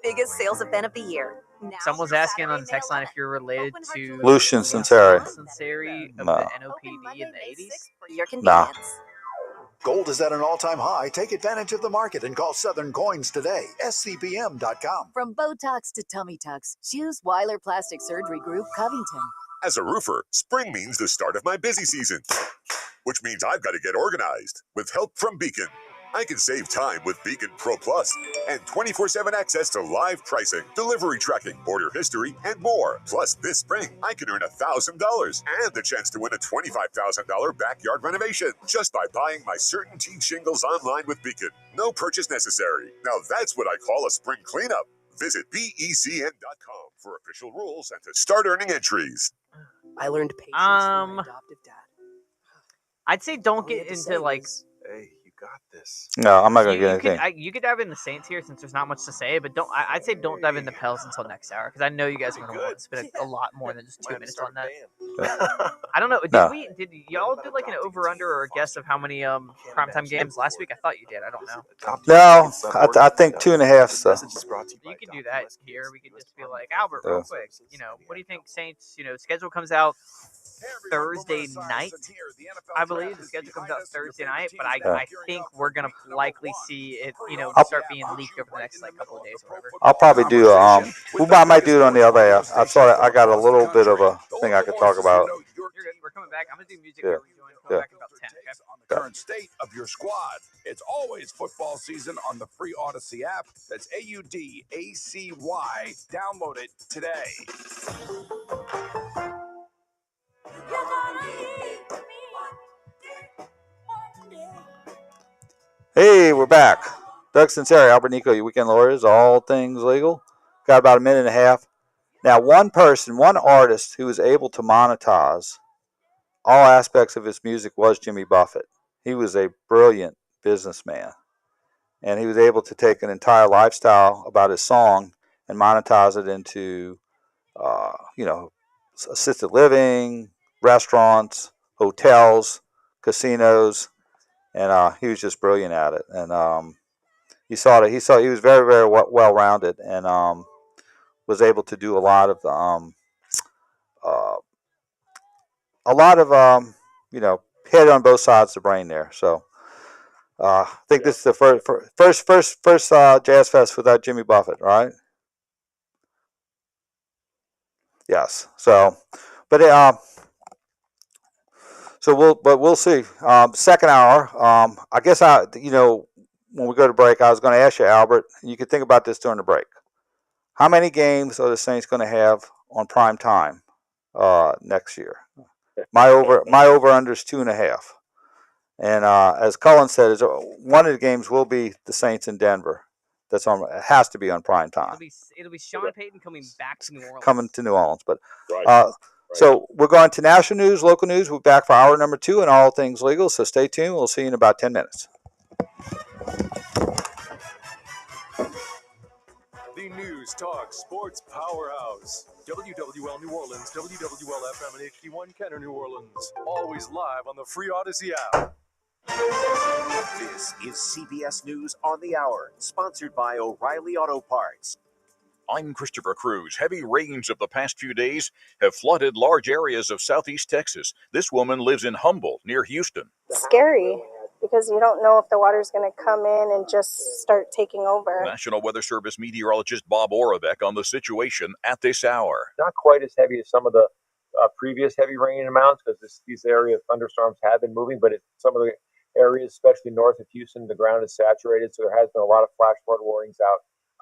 biggest sales event of the year. Someone's asking on the text line if you're related to Lucian Sunseri. Sunseri of the NOPD in the 80s. For your convenience. Gold is at an all-time high. Take advantage of the market and call Southern Coins today. SCPM.com. From Botox to tummy tucks, choose Weiler Plastic Surgery Group, Covington. As a roofer, spring means the start of my busy season, which means I've got to get organized. With help from Beacon, I can save time with Beacon Pro Plus and 24/7 access to live pricing, delivery tracking, order history, and more. Plus, this spring, I can earn $1,000 and the chance to win a $25,000 backyard renovation just by buying my CertainTeed shingles online with Beacon. No purchase necessary. Now that's what I call a spring cleanup. Visit BECN.com for official rules and to start earning entries. I learned patience from my adoptive dad. I'd say don't get into like. Hey, you got this. No, I'm not gonna get anything. You could dive into Saints here since there's not much to say, but I'd say don't dive into Pels until next hour because I know you guys are gonna want to spend a lot more than just 2 minutes on that. I don't know. Did y'all do like an over under or a guess of how many primetime games last week? I thought you did. I don't know. No, I think 2.5. So you can do that here. We could just be like Albert, real quick. What do you think Saints? Schedule comes out Thursday night, I believe. The schedule comes out Thursday night, but I think we're gonna likely see it, start being leaked over the next couple of days or whatever. I'll probably do I might do it on the other app. I got a little bit of a thing I could talk about. You're good. We're coming back. I'm gonna do music. Yeah. We're back in about 10. Okay? On the current state of your squad. It's always football season on the free Odyssey app. That's AUDACY. Download it today. Hey, we're back. Doug Sunseri, Albert Nicaud, your weekend lawyers, all things legal. Got about a minute and a half. Now, one artist who was able to monetize all aspects of his music was Jimmy Buffett. He was a brilliant businessman, and he was able to take an entire lifestyle about his song and monetize it into, assisted living, restaurants, hotels, casinos, and he was just brilliant at it. And he was very, very well-rounded, and was able to do a lot of head on both sides of the brain there. So I think this is the first Jazz Fest without Jimmy Buffett, right? Yes. So, but we'll see. Second hour. I guess when we go to break, I was going to ask you, Albert. You could think about this during the break. How many games are the Saints going to have on prime time next year? My over under is 2.5. And as Cullen said, one of the games will be the Saints in Denver. It has to be on prime time. It'll be Sean Payton coming back to New Orleans. Coming to New Orleans, but so we're going to national news, local news. We're back for hour number 2 and all things legal. So stay tuned. We'll see you in about 10 minutes. The News Talk Sports Powerhouse. WWL New Orleans, WWL FM and HD1 Kenner New Orleans. Always live on the free Odyssey app. This is CBS News on the Hour, sponsored by O'Reilly Auto Parts. I'm Christopher Cruz. Heavy rains of the past few days have flooded large areas of southeast Texas. This woman lives in Humboldt, near Houston. Scary, because you don't know if the water's going to come in and just start taking over. National Weather Service meteorologist Bob Oravec on the situation at this hour. Not quite as heavy as some of the previous heavy rain amounts, because these area of thunderstorms have been moving, but some of the areas, especially north of Houston, the ground is saturated, so there has been a lot of flash flood warnings out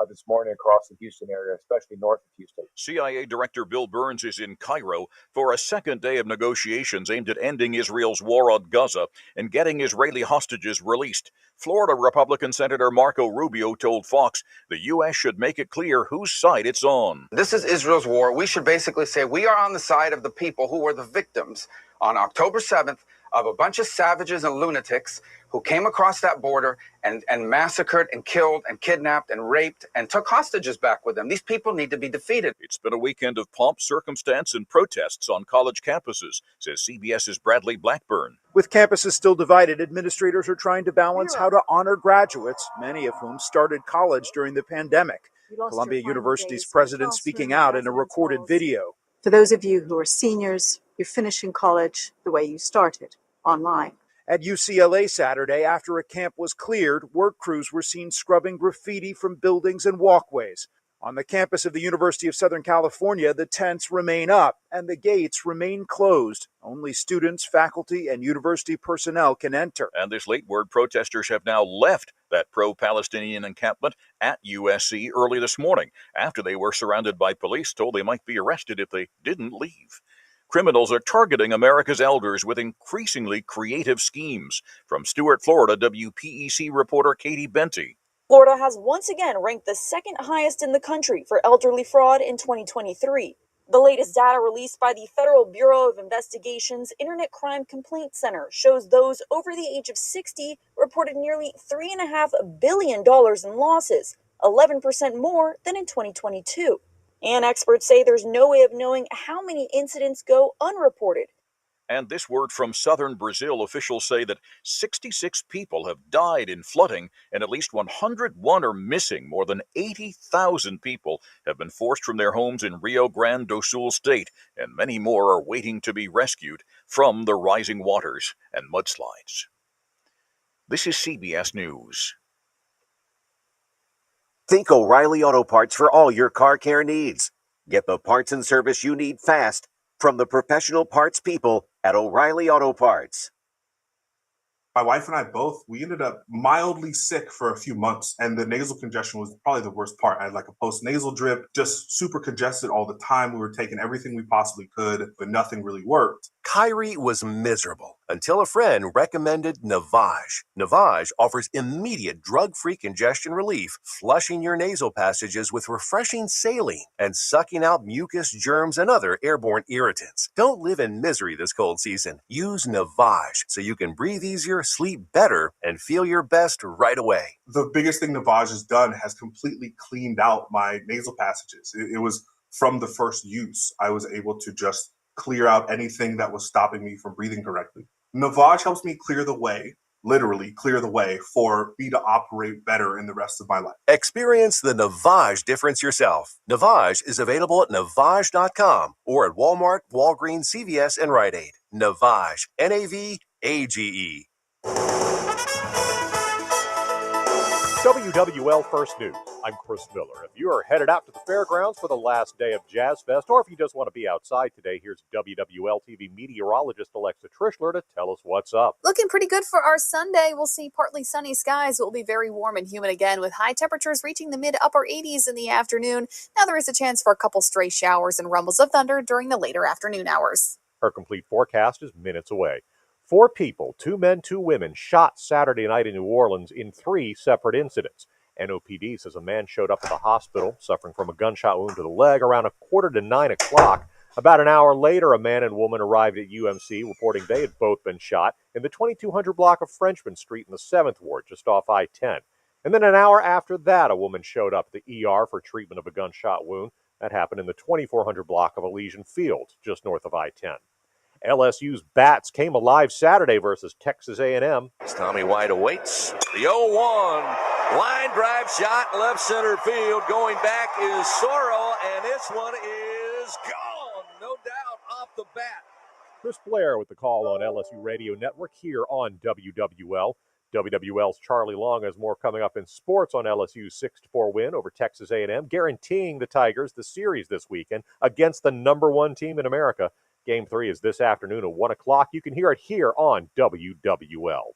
this morning across the Houston area, especially north of Houston. CIA Director Bill Burns is in Cairo for a second day of negotiations aimed at ending Israel's war on Gaza and getting Israeli hostages released. Florida Republican Senator Marco Rubio told Fox the U.S. should make it clear whose side it's on. This is Israel's war. We should basically say we are on the side of the people who were the victims on October 7th of a bunch of savages and lunatics who came across that border and massacred and killed and kidnapped and raped and took hostages back with them. These people need to be defeated. It's been a weekend of pomp, circumstance, and protests on college campuses, says CBS's Bradley Blackburn. With campuses still divided, administrators are trying to balance how to honor graduates, many of whom started college during the pandemic. Columbia University's president speaking out in a recorded video. For those of you who are seniors, you're finishing college the way you started, online. At UCLA Saturday, after a camp was cleared, work crews were seen scrubbing graffiti from buildings and walkways. On the campus of the University of Southern California, the tents remain up and the gates remain closed. Only students, faculty, and university personnel can enter. And this late word, protesters have now left that pro-Palestinian encampment at USC early this morning after they were surrounded by police, told they might be arrested if they didn't leave. Criminals are targeting America's elders with increasingly creative schemes. From Stuart, Florida, WPEC reporter Katie Benty. Florida has once again ranked the second highest in the country for elderly fraud in 2023. The latest data released by the Federal Bureau of Investigation's Internet Crime Complaint Center shows those over the age of 60 reported nearly $3.5 billion in losses, 11% more than in 2022. And experts say there's no way of knowing how many incidents go unreported. And this word from southern Brazil, officials say that 66 people have died in flooding and at least 101 are missing. More than 80,000 people have been forced from their homes in Rio Grande do Sul state, and many more are waiting to be rescued from the rising waters and mudslides. This is CBS News. Think O'Reilly Auto Parts for all your car care needs. Get the parts and service you need fast from the professional parts people at O'Reilly Auto Parts. My wife and I both, we ended up mildly sick for a few months, and the nasal congestion was probably the worst part. I had like a post-nasal drip, just super congested all the time. We were taking everything we possibly could, but nothing really worked. Kyrie was miserable until a friend recommended Navage. Navage offers immediate drug-free congestion relief, flushing your nasal passages with refreshing saline and sucking out mucus, germs, and other airborne irritants. Don't live in misery this cold season. Use Navage so you can breathe easier, sleep better, and feel your best right away. The biggest thing Navage has done has completely cleaned out my nasal passages. It was from the first use. I was able to just clear out anything that was stopping me from breathing correctly. Navage helps me clear the way, literally clear the way, for me to operate better in the rest of my life. Experience the Navage difference yourself. Navage is available at Navage.com or at Walmart, Walgreens, CVS, and Rite Aid. Navage, Navage. WWL First News. I'm Chris Miller. If you are headed out to the fairgrounds for the last day of Jazz Fest, or if you just want to be outside today, here's WWL TV meteorologist Alexa Trischler to tell us what's up. Looking pretty good for our Sunday. We'll see partly sunny skies. It will be very warm and humid again, with high temperatures reaching the mid-upper 80s in the afternoon. Now there is a chance for a couple stray showers and rumbles of thunder during the later afternoon hours. Her complete forecast is minutes away. 4 people, 2 men, 2 women, shot Saturday night in New Orleans in 3 separate incidents. NOPD says a man showed up at the hospital suffering from a gunshot wound to the leg around 8:45. About an hour later, a man and woman arrived at UMC reporting they had both been shot in the 2200 block of Frenchman Street in the 7th Ward, just off I-10. And then an hour after that, a woman showed up at the ER for treatment of a gunshot wound. That happened in the 2400 block of Elysian Fields, just north of I-10. LSU's Bats came alive Saturday versus Texas A&M. As Tommy White awaits the 0-1. Line drive shot left center field. Going back is Sorrell, and this one is gone. No doubt off the bat. Chris Blair with the call on LSU Radio Network here on WWL. WWL's Charlie Long has more coming up in sports on LSU's 6-4 win over Texas A&M, guaranteeing the Tigers the series this weekend against the #1 team in America. Game 3 is this afternoon at 1 o'clock. You can hear it here on WWL.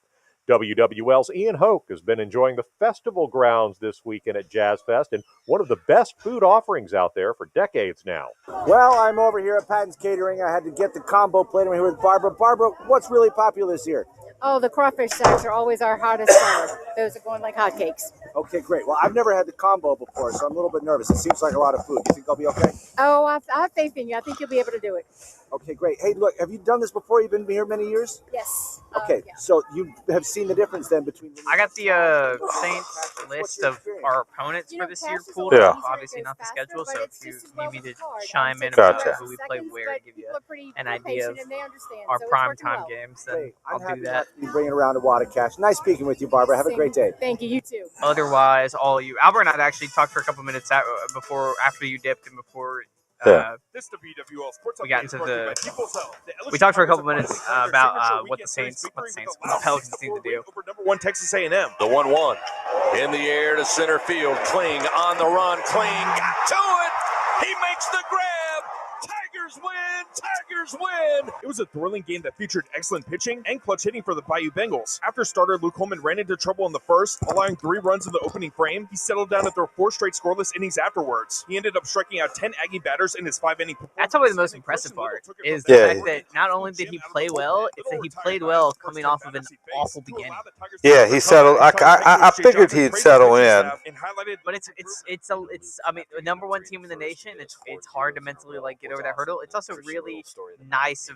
WWL's Ian Hoke has been enjoying the festival grounds this weekend at Jazz Fest, and one of the best food offerings out there for decades now. Well, I'm over here at Patton's Catering. I had to get the combo plate. I'm here with Barbara. Barbara, what's really popular this year? Oh, the crawfish sacks are always our hottest seller. Those are going like hotcakes. Okay, great. Well, I've never had the combo before, so I'm a little bit nervous. It seems like a lot of food. You think I'll be okay? Oh, I have faith in you. I think you'll be able to do it. Okay, great. Hey, look, have you done this before? You've been here many years? Yes. Okay, so you have seen the difference then between... I got the Saints list of our opponents for this year pulled up. Obviously not the schedule, so if you need me to chime in about who we play where and give you an idea of our primetime games, then I'll do that. You bring it around a wad of cash. Nice speaking with you, Barbara. Have a great day. Thank you. You too. Otherwise, all of you. Albert and I actually talked for a couple minutes after you dipped and before we got into we talked for a couple minutes about what the Pelicans need to do. #1 Texas A&M. The 1-1 in the air to center field. Kling on the run. Kling got to it. He makes the grab. Tigers win! Tigers win! It was a thrilling game that featured excellent pitching and clutch hitting for the Bayou Bengals. After starter Luke Holman ran into trouble in the first, allowing 3 runs in the opening frame, he settled down to throw 4 straight scoreless innings afterwards. He ended up striking out 10 Aggie batters in his 5-inning performance. That's probably the most impressive part, is the fact that not only did he play well, it's that he played well coming off of an awful beginning. Yeah, he settled. I figured he'd settle in. But it's I mean, the #1 team in the nation. It's hard to mentally get over that hurdle. It's also really nice of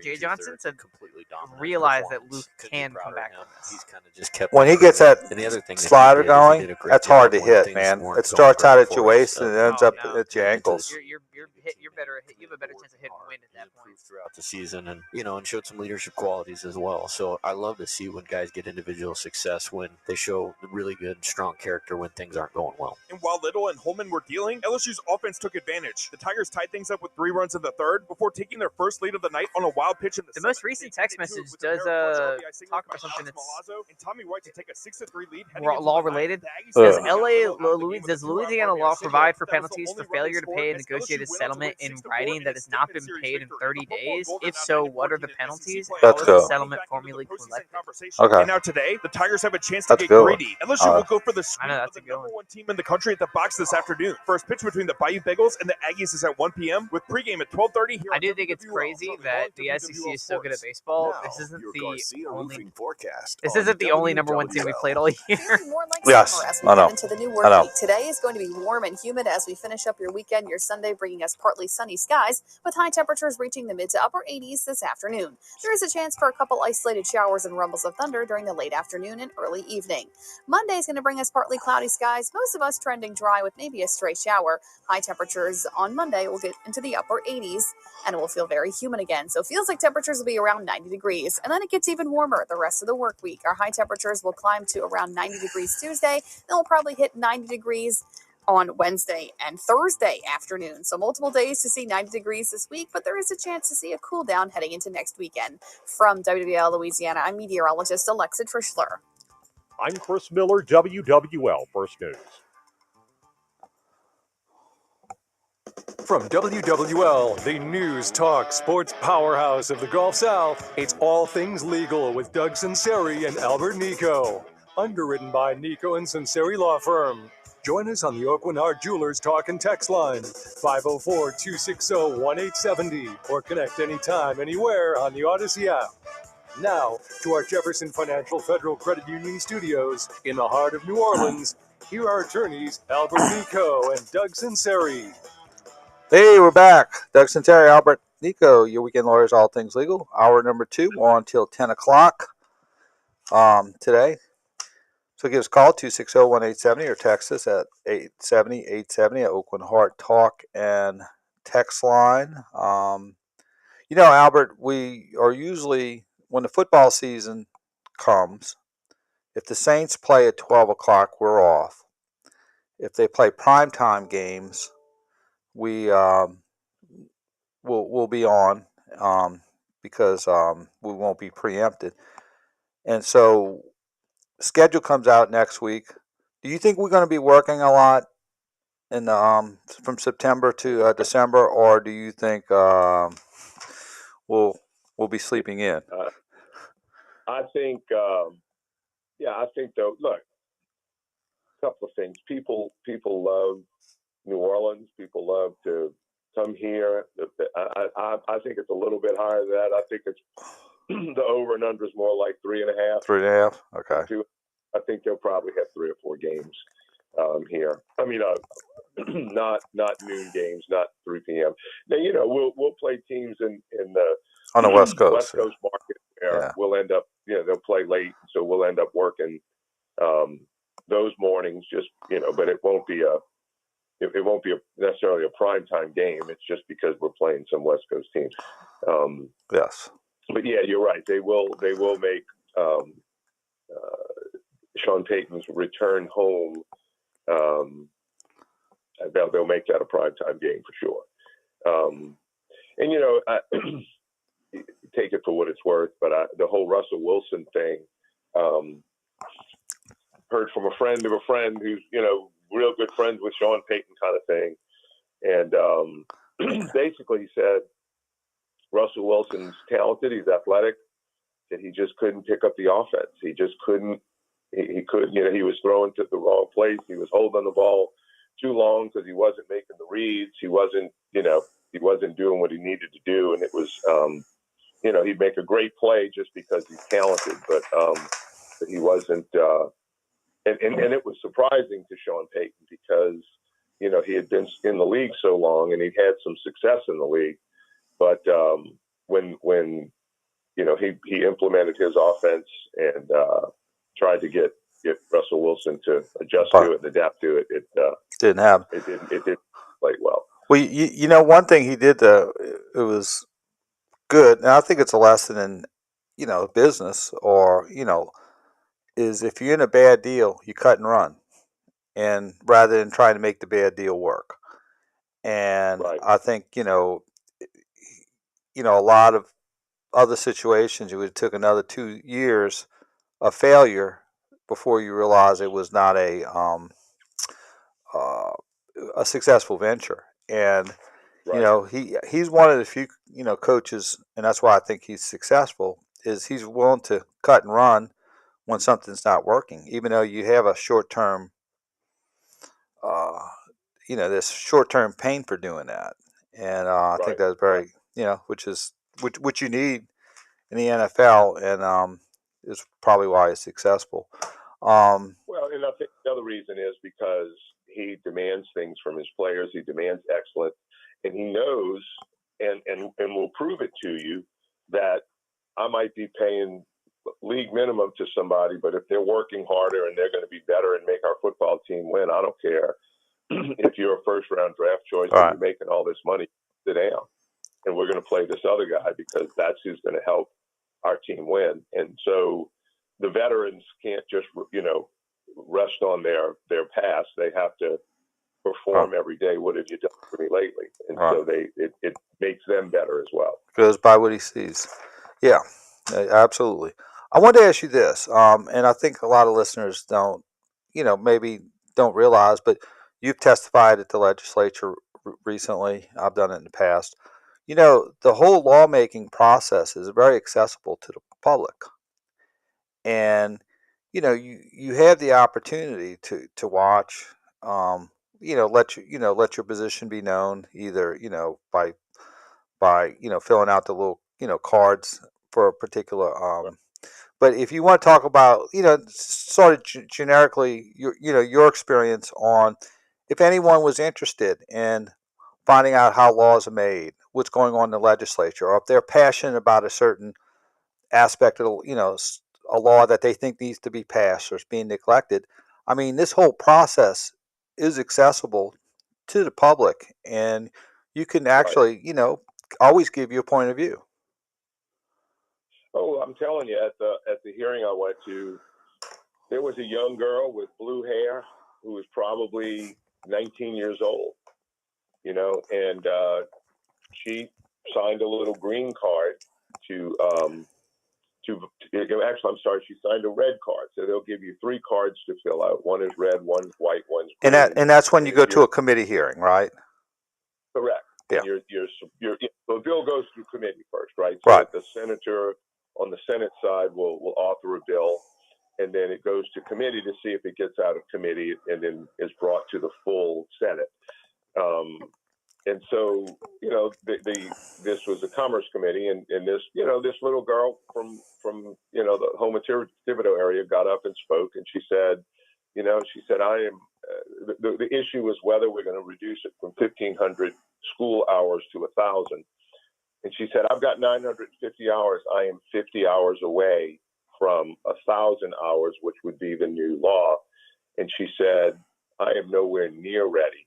Jay Johnson, to realize that Luke can come back on this. When he gets that slider going, that's hard to hit, man. It starts out at your waist and it ends up at your ankles. You're better. You have a better chance of hitting wind at that point. Throughout the season, and showed some leadership qualities as well. So I love to see when guys get individual success, when they show really good, strong character when things aren't going well. And while Little and Holman were dealing, LSU's offense took advantage. The Tigers tied things up with 3 runs in the third before taking their first lead of the night on a wild pitch in the most recent text message does talk about something that's and Tommy White to take a 6-3 lead. Law related. Does Louisiana law provide for penalties for failure to pay a negotiated settlement in writing that has not been paid in 30 days? If so, what are the penalties? How is the settlement formally collected? Okay. And now today, the Tigers have a chance to get greedy. LSU will go for the sweep of the #1 team in the country at the box this afternoon. First pitch between the Bayou Bengals and the Aggies is at 1 p.m. with pregame at 12:30. I do think it's crazy that the SEC is so good at baseball. This isn't the only #1 team we played all year. Yes, I know. Into the new work week. Today is going to be warm and humid as we finish up your weekend, your Sunday, bringing us partly sunny skies with high temperatures reaching the mid to upper 80s this afternoon. There is a chance for a couple isolated showers and rumbles of thunder during the late afternoon and early evening. Monday is going to bring us partly cloudy skies, most of us trending dry with maybe a stray shower. High temperatures on Monday will get into the upper 80s and it will feel very humid again. So it feels like temperatures will be around 90 degrees. And then it gets even warmer the rest of the work week. Our high temperatures will climb to around 90 degrees Tuesday. Then we'll probably hit 90 degrees on Wednesday and Thursday afternoon. So multiple days to see 90 degrees this week, but there is a chance to see a cool down heading into next weekend. From WWL Louisiana, I'm meteorologist Alexa Trischler. I'm Chris Miller, WWL First News. From WWL, the news, talk, sports powerhouse of the Gulf South, it's All Things Legal with Doug Sunseri and Albert Nicaud. Underwritten by Nicaud and Sunseri Law Firm. Join us on the Oakland Heart Jewelers Talk and Text line, 504-260-1870, or connect anytime, anywhere on the Odyssey app. Now, to our Jefferson Financial Federal Credit Union studios in the heart of New Orleans, here are attorneys Albert Nicaud and Doug Sunseri. Hey, we're back. Doug Sunseri, Albert Nicaud, your weekend lawyers, all things legal. Hour number 2 on until 10 o'clock today. So give us a call, 260-1870, or text us at 870-870 at Oakland Heart Talk and Text line. Albert, we are usually, when the football season comes, if the Saints play at 12 o'clock, we're off. If they play primetime games, we'll be on because we won't be preempted. And so schedule comes out next week. Do you think we're going to be working a lot in from September to December, or do you think we'll be sleeping in? I think, I think though. Look, a couple of things. People love New Orleans. People love to come here. I think it's a little bit higher than that. I think it's the over and under is more like 3.5. 3.5. Okay. I think they'll probably have 3 or 4 games here. I mean, not noon games, not 3 p.m. Now, we'll play teams in the on the West Coast. West Coast market where we'll end up, they'll play late, so we'll end up working those mornings. Just but it won't be necessarily a primetime game. It's just because we're playing some West Coast teams. Yes. But yeah, you're right. They will make Sean Payton's return home. They'll make that a primetime game for sure. Take it for what it's worth, but the whole Russell Wilson thing, heard from a friend of a friend who's, real good friends with Sean Payton kind of thing. And basically he said, Russell Wilson's talented. He's athletic. That he just couldn't pick up the offense. He just couldn't. He could. He was throwing to the wrong place. He was holding the ball too long because he wasn't making the reads. He wasn't. He wasn't doing what he needed to do. And it was. He'd make a great play just because he's talented, but he wasn't. And it was surprising to Sean Payton because he had been in the league so long and he'd had some success in the league. But when he implemented his offense and tried to get Russell Wilson to adjust to it and adapt to it, it didn't happen. It didn't play well. Well, one thing he did it was good, and I think it's a lesson in business or is if you're in a bad deal, you cut and run, and rather than trying to make the bad deal work. And right. I think a lot of other situations, it would have took another 2 years of failure before you realize it was not a successful venture. And right. he's one of the few coaches, and that's why I think he's successful. Is he's willing to cut and run when something's not working, even though you have a short-term, this short-term pain for doing that. And I think that's very, which you need in the NFL, and is probably why he's successful. Well, and I think the other reason is because he demands things from his players. He demands excellence, and he knows, and will prove it to you that I might be paying league minimum to somebody, but if they're working harder and they're going to be better and make our football team win, I don't care if you're a first-round draft choice and you're making all this money, sit down. And we're going to play this other guy because that's who's going to help our team win. And so the veterans can't just, rest on their past. They have to perform every day. What have you done for me lately? And so it makes them better as well. Goes by what he sees. Yeah, absolutely. I wanted to ask you this, and I think a lot of listeners don't, maybe don't realize, but you've testified at the legislature recently. I've done it in the past. The whole lawmaking process is very accessible to the public, and you have the opportunity to watch. Let your position be known either by filling out the little cards for a particular but if you want to talk about sort of generically your experience on if anyone was interested in finding out how laws are made, what's going on in the legislature, or if they're passionate about a certain aspect of a law that they think needs to be passed or is being neglected. I mean, this whole process is accessible to the public, and you can actually always give your point of view. Oh, I'm telling you, at the hearing I went to, there was a young girl with blue hair who was probably 19 years old, and she signed a little green card to actually, I'm sorry, she signed a red card. So they'll give you 3 cards to fill out. One is red, one's white, one's green. And that's when you go to a committee hearing, right? Correct. Yeah. The bill goes through committee first, right? So Right. the senator on the Senate side will author a bill, and then it goes to committee to see if it gets out of committee, and then is brought to the full Senate. And so, this was a Commerce Committee, and this little girl from the Houma Thibodeau area got up and spoke, and she said, I am. The issue was whether we're going to reduce it from 1,500 school hours to 1,000. And she said, I've got 950 hours. I am 50 hours away from 1,000 hours, which would be the new law. And she said, I am nowhere near ready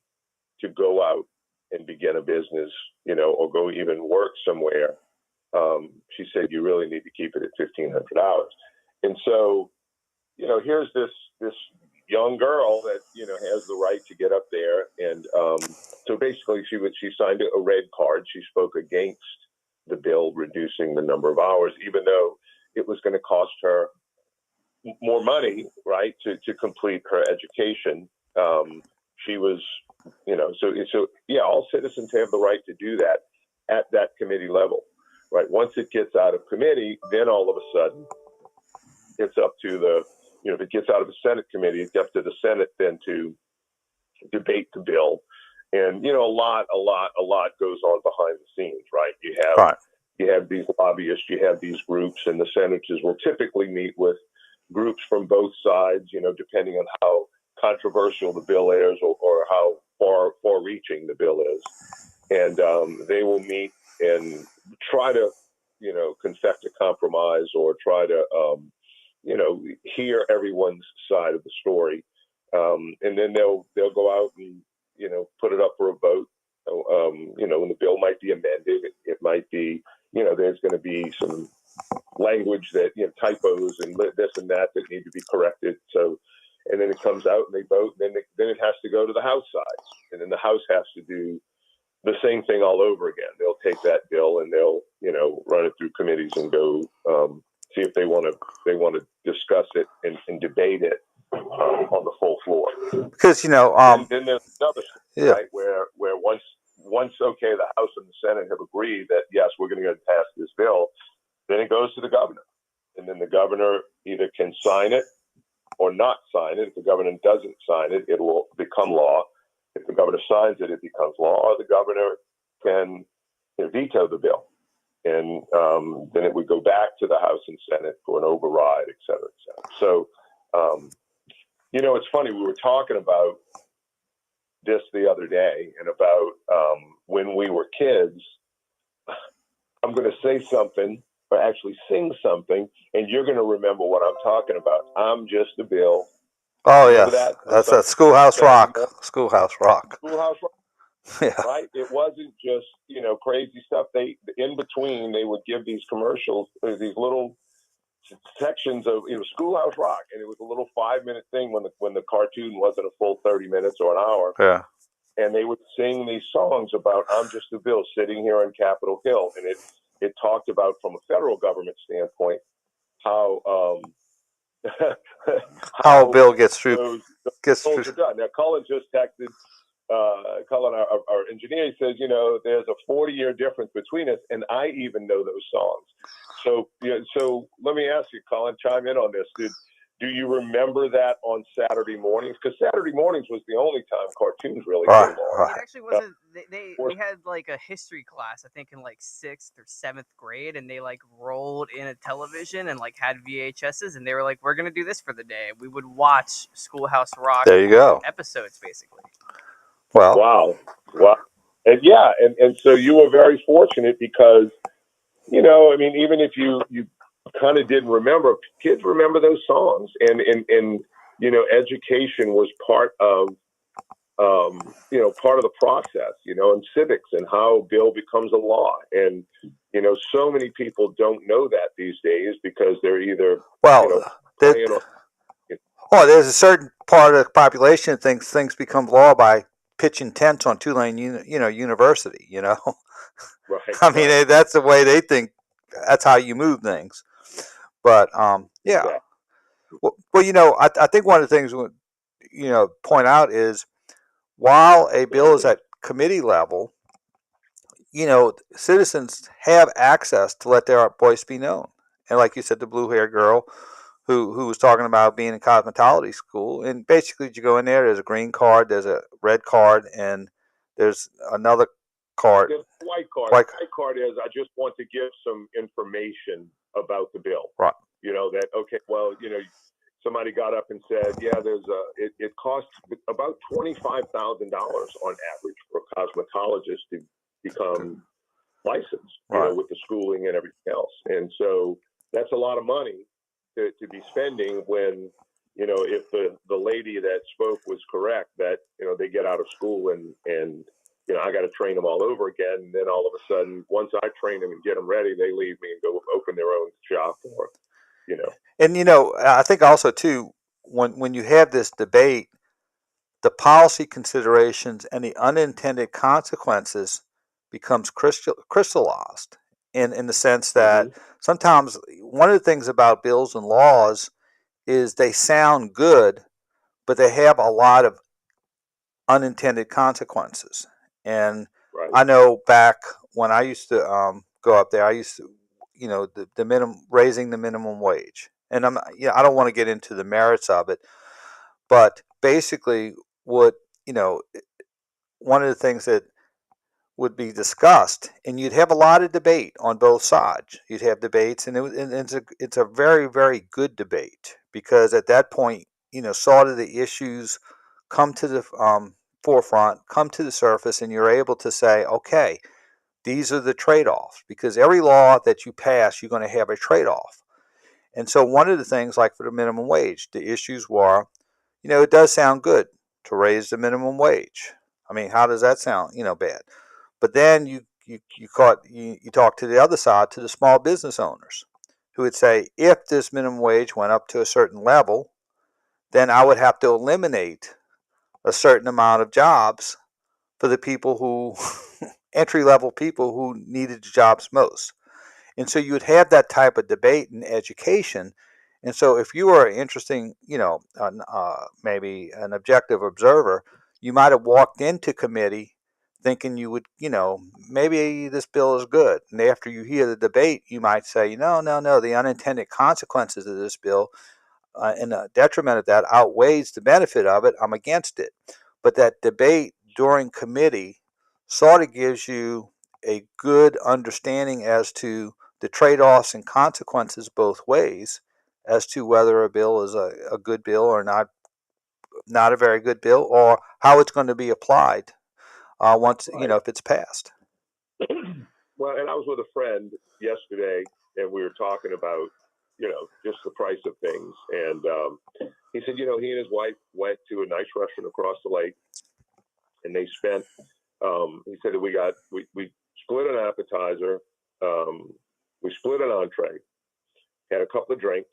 to go out and begin a business, or go even work somewhere. She said, you really need to keep it at 1,500 hours. And so, here's this young girl that, has the right to get up there. And so basically she signed a red card. She spoke against the bill reducing the number of hours, even though it was going to cost her more money, right, to complete her education. She was, all citizens have the right to do that at that committee level, right? Once it gets out of committee, then all of a sudden it's up to if it gets out of the Senate committee, it's up to the Senate then to debate the bill. And, a lot goes on behind the scenes, right? You have these lobbyists, you have these groups, and the senators will typically meet with groups from both sides, depending on how controversial the bill is or how far-reaching the bill is. And they will meet and try to, confect a compromise or try to, hear everyone's side of the story. And then they'll go out and, put it up for a vote. And the bill might be amended. It might be, there's going to be some language that, typos and this and that need to be corrected. So, and then it comes out and they vote. And then it has to go to the House side. And then the House has to do the same thing all over again. They'll take that bill and they'll, run it through committees and go see if they want to discuss it and debate it on the full floor. Because then there's another story, right, where once okay, the House and the Senate have agreed that yes, we're going to pass this bill, then it goes to the governor, and then the governor either can sign it or not sign it. If the governor doesn't sign it, it will become law. If the governor signs it, it becomes law. Or the governor can veto the bill, and then it would go back to the House and Senate for an override, et cetera, et cetera. So, it's funny. We were talking about this the other day and about when we were kids. I'm going to say something or actually sing something, and you're going to remember what I'm talking about. I'm just a bill. Oh, yes. That's that Schoolhouse Rock. Schoolhouse Rock. Schoolhouse Rock. Yeah. Right? It wasn't just, crazy stuff. In between, they would give these commercials, these little sections of Schoolhouse Rock, and it was a little 5-minute thing when the cartoon wasn't a full 30 minutes or an hour. Yeah. And they would sing these songs about I'm just a bill sitting here on Capitol Hill, and it talked about from a federal government standpoint how How a bill gets through. those bills are done. Now, Cullen just texted. Cullen, our engineer, he says, there's a 40-year difference between us, and I even know those songs. So, so let me ask you, Cullen, chime in on this. Do you remember that on Saturday mornings? Because Saturday mornings was the only time cartoons really came on. It actually wasn't. We had like a history class, I think, in like 6th or 7th grade, and they like rolled in a television and like had VHSs, and they were like, "We're gonna do this for the day." We would watch Schoolhouse Rock. There you go. Episodes, basically. Well. Wow. And yeah, and so you were very fortunate because, I mean, even if you kind of didn't remember, kids remember those songs, and education was part of the process, and civics and how bill becomes a law. And so many people don't know that these days because they're either there's a certain part of the population that thinks things become law by pitching tents on Tulane University. Right. I mean, that's the way they think. That's how you move things. But yeah. Well, I think one of the things point out is while a bill is at committee level, citizens have access to let their voice be known. And like you said, the blue-haired girl who was talking about being in cosmetology school, and basically you go in there's a green card, there's a red card, and there's another card. There's a white card. White card is I just want to give some information about the bill. Right. Somebody got up and said, it costs about $25,000 on average for a cosmetologist to become licensed, with the schooling and everything else. And so that's a lot of money to be spending when, if the lady that spoke was correct, that, they get out of school and I got to train them all over again. And then all of a sudden, once I train them and get them ready, they leave me and go open their own shop or, And I think also too, when you have this debate, the policy considerations and the unintended consequences becomes crystallized in the sense that sometimes one of the things about bills and laws is they sound good, but they have a lot of unintended consequences. And I know back when I used to go up there, I used to, the minimum raising the minimum wage. And I don't want to get into the merits of it, but basically what, one of the things that would be discussed, and you'd have a lot of debate on both sides. You'd have debates, and it's a very, very good debate because at that point, sort of the issues come to the forefront, come to the surface, and you're able to say, okay, these are the trade-offs, because every law that you pass, you're going to have a trade-off. And so one of the things, like for the minimum wage, the issues were, it does sound good to raise the minimum wage. I mean, how does that sound, bad? But then you talk to the other side, to the small business owners, who would say, if this minimum wage went up to a certain level, then I would have to eliminate a certain amount of jobs for the people who, entry-level people who needed jobs most. And so you would have that type of debate in education. And so if you were interesting, maybe an objective observer, you might have walked into committee thinking you would, maybe this bill is good. And after you hear the debate, you might say, no, the unintended consequences of this bill and the detriment of that outweighs the benefit of it. I'm against it. But that debate during committee sort of gives you a good understanding as to the trade-offs and consequences both ways as to whether a bill is a good bill or not a very good bill, or how it's going to be applied once, if it's passed. Well, and I was with a friend yesterday, and we were talking about, just the price of things. And he said, he and his wife went to a nice restaurant across the lake, and they spent, he said that we split an appetizer, we split an entree, had a couple of drinks,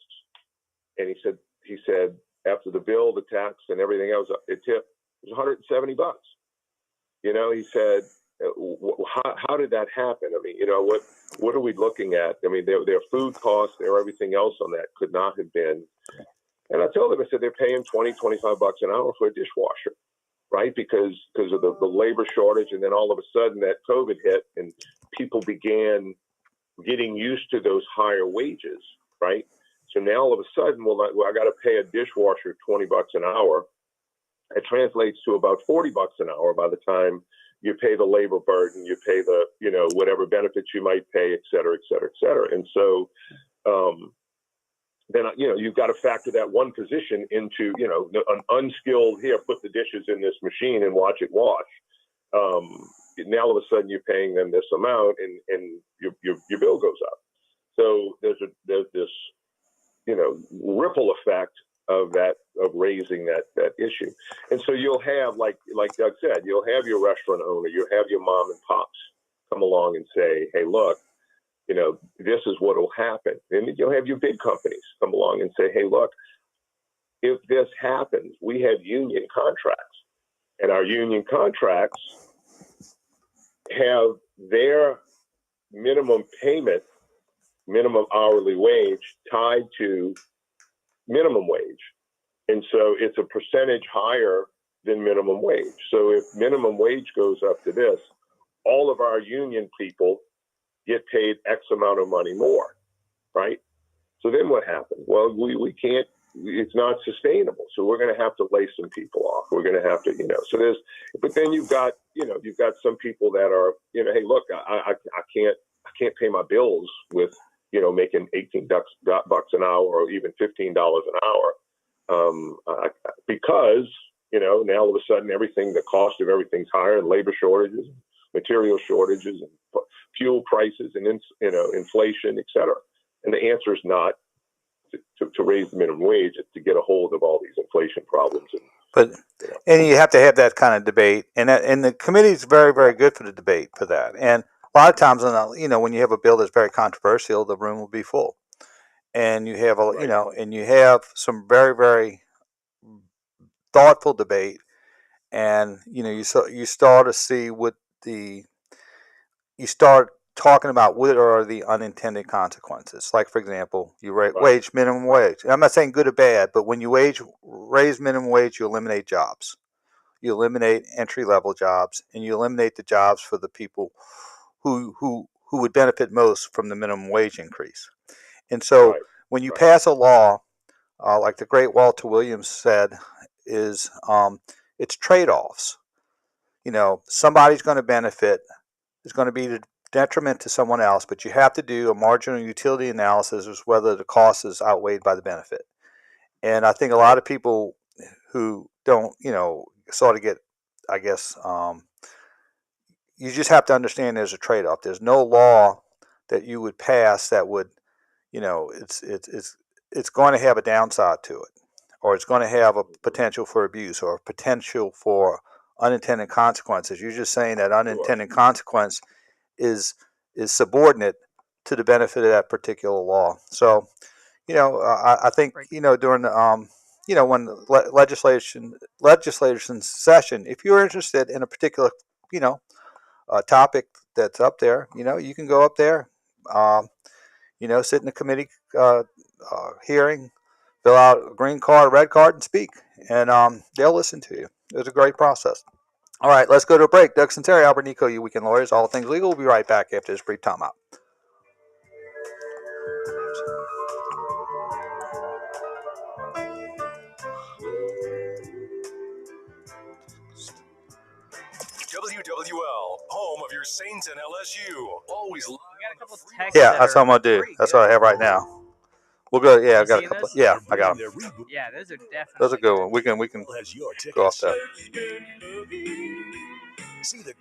and he said after the bill, the tax, and everything else, it was $170. He said, how did that happen? I mean, what are we looking at? I mean, their food costs, their everything else on that could not have been. And I told them, I said, they're paying $20-25 an hour for a dishwasher, right? Because of the labor shortage. And then all of a sudden that COVID hit and people began getting used to those higher wages, right? So now all of a sudden, I got to pay a dishwasher $20 an hour. It translates to about $40 an hour by the time you pay the labor burden, you pay the, whatever benefits you might pay, et cetera, et cetera, et cetera. And so, then, you've got to factor that one position into, an unskilled, here, put the dishes in this machine and watch it wash. Now all of a sudden you're paying them this amount and your bill goes up. So there's this, ripple effect of raising that issue. And so you'll have, like Doug said, you'll have your restaurant owner, you'll have your mom and pops come along and say, hey, look, this is what will happen. And you'll have your big companies come along and say, hey, look, if this happens, we have union contracts, and our union contracts have their minimum payment, minimum hourly wage tied to minimum wage. And so it's a percentage higher than minimum wage. So if minimum wage goes up to this, all of our union people get paid X amount of money more, right? So then what happens? Well, we can't, it's not sustainable. So we're going to have to lay some people off. We're going to have to, so but then you've got some people that are, hey, look, I can't pay my bills with, making $18 an hour or even $15 an hour. Because, now all of a sudden the cost of everything's higher, and labor shortages, material shortages, and fuel prices, and inflation, et cetera. And the answer is not to raise the minimum wage; it's to get a hold of all these inflation problems. And you have to have that kind of debate, and the committee is very, very good for the debate for that. And a lot of times, when you have a bill that's very controversial, the room will be full, and you have and you have some very, very thoughtful debate, and you start to see you start talking about what are the unintended consequences. Like, for example, you wage minimum wage. And I'm not saying good or bad, but when you raise minimum wage, you eliminate jobs. You eliminate entry-level jobs, and you eliminate the jobs for the people who would benefit most from the minimum wage increase. And so when you pass a law, like the great Walter Williams said, is it's trade-offs. Somebody's going to benefit. It's going to be the detriment to someone else, but you have to do a marginal utility analysis as whether the cost is outweighed by the benefit. And I think a lot of people who don't, sort of get, I guess, you just have to understand there's a trade-off. There's no law that you would pass that would, it's going to have a downside to it, or it's going to have a potential for abuse or a potential for unintended consequences. You're just saying that unintended consequence is subordinate to the benefit of that particular law. So, I think during the when legislation session, if you're interested in a particular topic that's up there, you can go up there, sit in the committee hearing, fill out a green card, red card, and speak, and they'll listen to you. It's a great process. All right, let's go to a break. Doug Sunseri, Albert Nicaud, you Weekend Lawyers, all things legal. We'll be right back after this brief timeout. WWL, home of your Saints and LSU. Always live. We got a couple texts. Yeah, that's what I'm gonna do. That's what I have right now. We'll go. Yeah, I got a couple. Those? Yeah, I got them. Yeah, those are definitely. Those are good ones. We can go off that.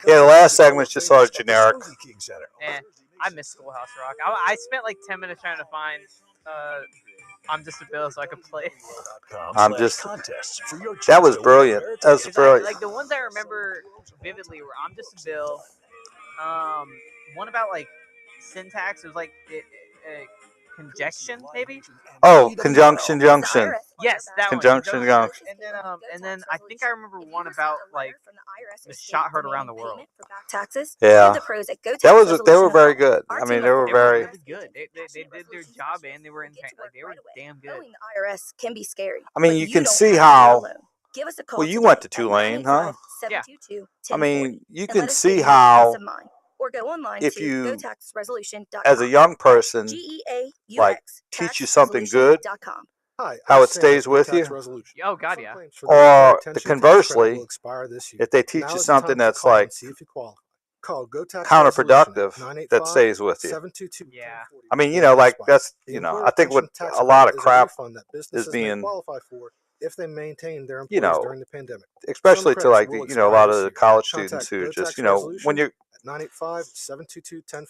Yeah, the last segment's just sort of generic. I miss Schoolhouse Rock. I spent like 10 minutes trying to find I'm Just a Bill so I could play it. That was brilliant. That was brilliant. Like the ones I remember vividly were I'm Just a Bill. One about like syntax. It was like conjunction, maybe. Oh, conjunction junction. Yes, that Conjunction. one. And then I think I remember one about like the shot heard around the world. Taxes. Yeah. The pros at They were very good. I mean, they were very. Really good. They did their job and they were like they were damn good. Owing the IRS can be scary. I mean, but you can don't see have to be how. alone. Give us a call Well, you today went to at Tulane, huh? 985-722-1040 I mean, you and can let us see give you peace how. of mind. Or go online If to you, gotaxresolution.com. as a young person, like teach you something good, Hi, how I'm it stays Sam with from Tax you. Resolution. Oh God, yeah. Or attention tax conversely, credit will expire this year. if they teach Now you is the time something to that's call like and see if you qualify. Call Go Tax counterproductive, that stays with you. 722. Yeah. I mean, you know, like that's, you know, I think what a lot of crap is being, qualify for if they maintain their you employees know, during the pandemic. especially to like, you know, a lot of the college students who just, you know, when you're, 985-722-1040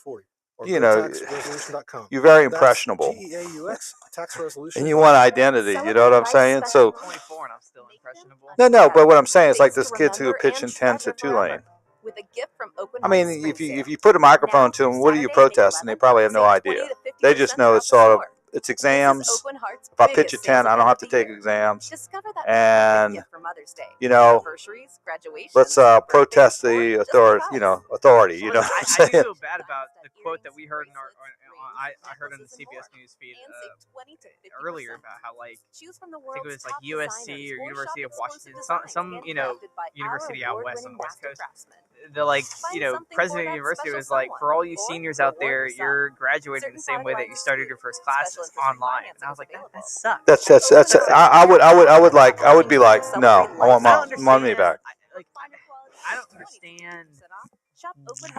or you know, gotaxresolution.com. you're very That's impressionable. GEAUX, tax resolution. And you want identity, you know what I'm saying? So, 24 and I'm still impressionable. no, but what I'm saying is like this kids who are pitching tents at Tulane. With a gift from Oakland I mean, if you put a microphone to them, what are you protesting? They probably have no idea. They just know it's sort of, it's exams. If I pitch a tent, I don't have to take exams. And, you know, let's protest the authority, you know what I'm saying? I do feel bad about the quote that we heard in our I heard on the CBS News feed earlier about how like I think it was like USC or University of Washington, some you know university out west on the West Coast. The like you know president of the university was like, for all you seniors out there, you're graduating the same way that you started your first classes, online. And I was like, that sucks. That's I would be like, no, I want my money back. I don't understand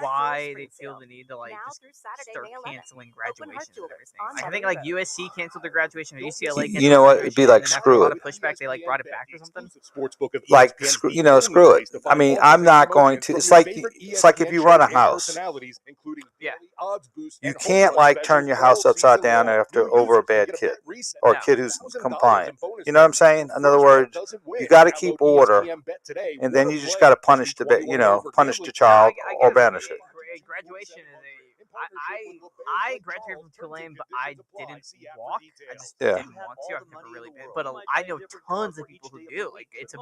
why they feel the need to like just start canceling graduations and everything. Like, I think like USC canceled their graduation or UCLA canceled You know what? It'd be like, and after a screw lot it. of pushback, they like brought it back or something. Like, you know, screw it. I mean, I'm not going to. It's like if you run a house. Yeah. You can't like turn your house upside down over a bad kid or a kid who's compliant. You know what I'm saying? In other words, you got to keep order, and then you just got to punish the child or banish it. Graduation is I graduated from Tulane, but I didn't walk. I just didn't want to. I've never really been, but I know tons of people who do. Like it's a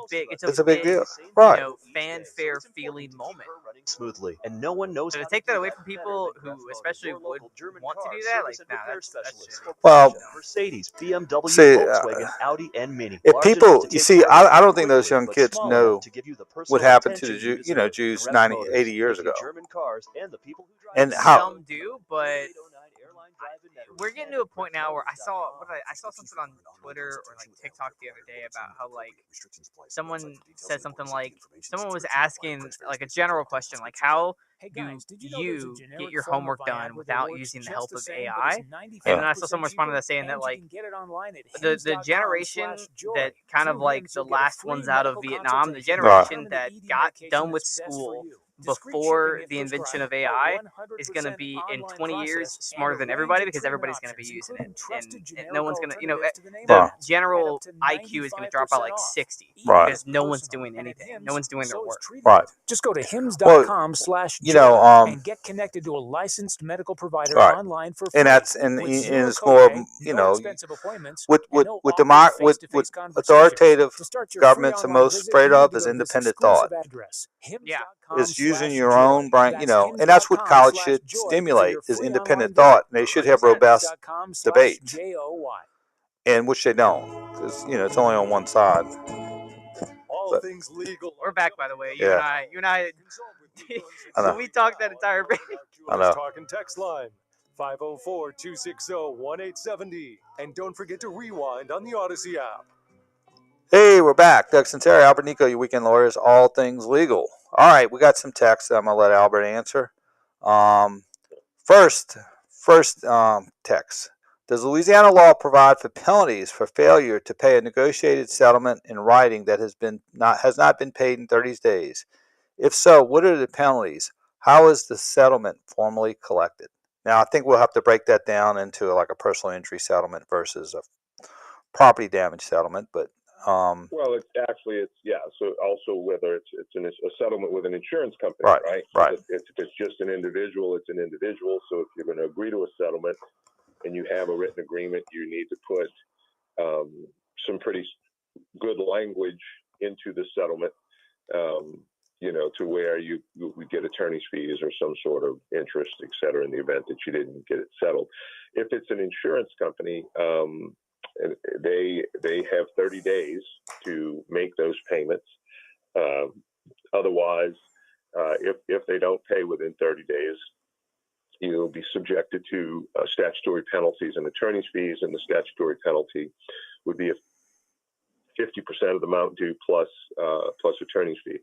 big deal, right? You know, fanfare feeling moment. Smoothly, and no one knows. So to take that away from people who especially would want to do that, like nah, that's shit. Well, Mercedes, BMW, Volkswagen, Audi, and Mini. If people, you see, I don't think those young kids know what happened to the Jews 80 years ago. And how some do, but we're getting to a point now where I saw something on Twitter or like TikTok the other day about how like someone said something like someone was asking like a general question like how do you get your homework done without using the help of AI? And then I saw someone respond to that saying that like the generation that kind of like the last ones out of Vietnam, the generation that got done with school before the invention of AI is going to be in 20 years smarter than everybody because everybody's going to be using it, and no one's going to, the general IQ is going to drop by like 60 because no one's doing anything, no one's doing their work. Right. Just go to hims.com/joe and get connected to a licensed medical provider online for free. And that's and it's more with authoritative governments the most afraid of is independent thought. Yeah. Is using your own brain, and that's what college should stimulate is independent thought. They should have robust debates, and which they don't, because it's only on one side. All things legal. We're back, by the way. You Yeah. and I. So we talked that entire break. I know. Talking text line 504-260-1870, and don't forget to rewind on the Odyssey app. Hey, we're back. Doug Sunseri, Albert Nicaud, your weekend lawyers, all things legal. All right, we got some text that I'm going to let Albert answer. First text. Does Louisiana law provide for penalties for failure to pay a negotiated settlement in writing that has not been paid in 30 days? If so, what are the penalties? How is the settlement formally collected? Now, I think we'll have to break that down into like a personal injury settlement versus a property damage settlement, but well, it's so also whether it's a settlement with an insurance company, right? Right. If it's just an individual, it's an individual. So if you're going to agree to a settlement and you have a written agreement, you need to put some pretty good language into the settlement, to where you would get attorney's fees or some sort of interest, et cetera, in the event that you didn't get it settled. If it's an insurance company, they have 30 days to make those payments. Otherwise, if they don't pay within 30 days, you'll be subjected to statutory penalties and attorney's fees, and the statutory penalty would be 50% of the amount due plus attorney's fees.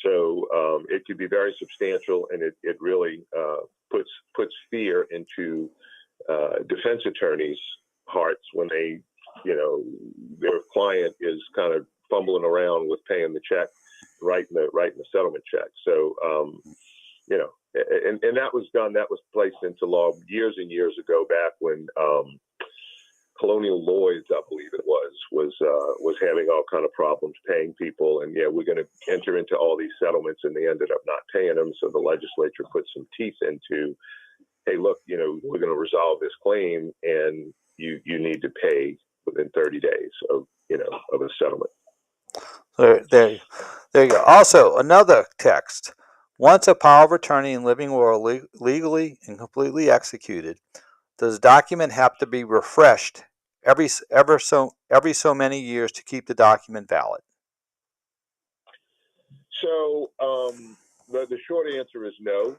So it could be very substantial, and it really puts fear into defense attorneys' hearts when their client is kind of fumbling around with paying the check, writing the settlement check. So and that was placed into law years and years ago, back when Colonial Lloyd's, I believe it was having all kind of problems paying people, and we're going to enter into all these settlements, and they ended up not paying them. So the legislature put some teeth into, hey, look, we're going to resolve this claim, and you need to pay within 30 days of a settlement. There you go. Also, another text. Once a power of attorney and living will legally and completely executed, does the document have to be refreshed every so many years to keep the document valid? So the short answer is no.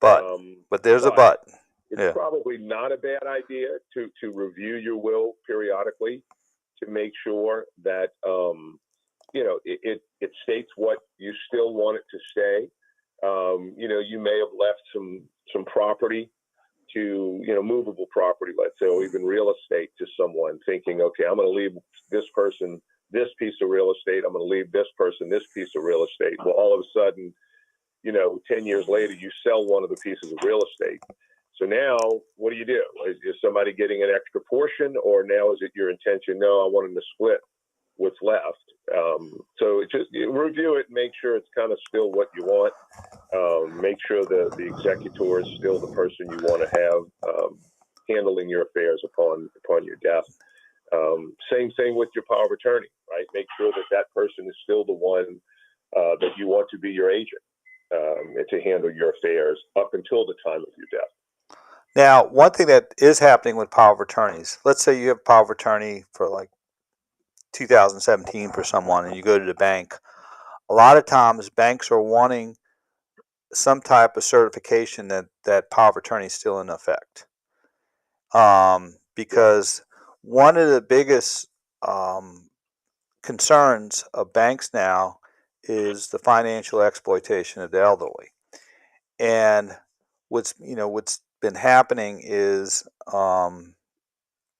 But there's a but. It's probably not a bad idea to review your will periodically to make sure that it states what you still want it to say. You may have left some property to, movable property, let's say, or even real estate to someone, thinking, okay, I'm going to leave this person this piece of real estate. I'm going to leave this person this piece of real estate. Well, all of a sudden, 10 years later, you sell one of the pieces of real estate. So now, what do? Is somebody getting an extra portion, or now is it your intention? No, I want them to split what's left. So you review it, make sure it's kind of still what you want. Make sure the executor is still the person you want to have handling your affairs upon your death. Same thing with your power of attorney, right? Make sure that person is still the one that you want to be your agent and to handle your affairs up until the time of your death. Now, one thing that is happening with power of attorneys, let's say you have power of attorney for like 2017 for someone, and you go to the bank. A lot of times banks are wanting some type of certification that power of attorney is still in effect. Because one of the biggest concerns of banks now is the financial exploitation of the elderly. And what's been happening is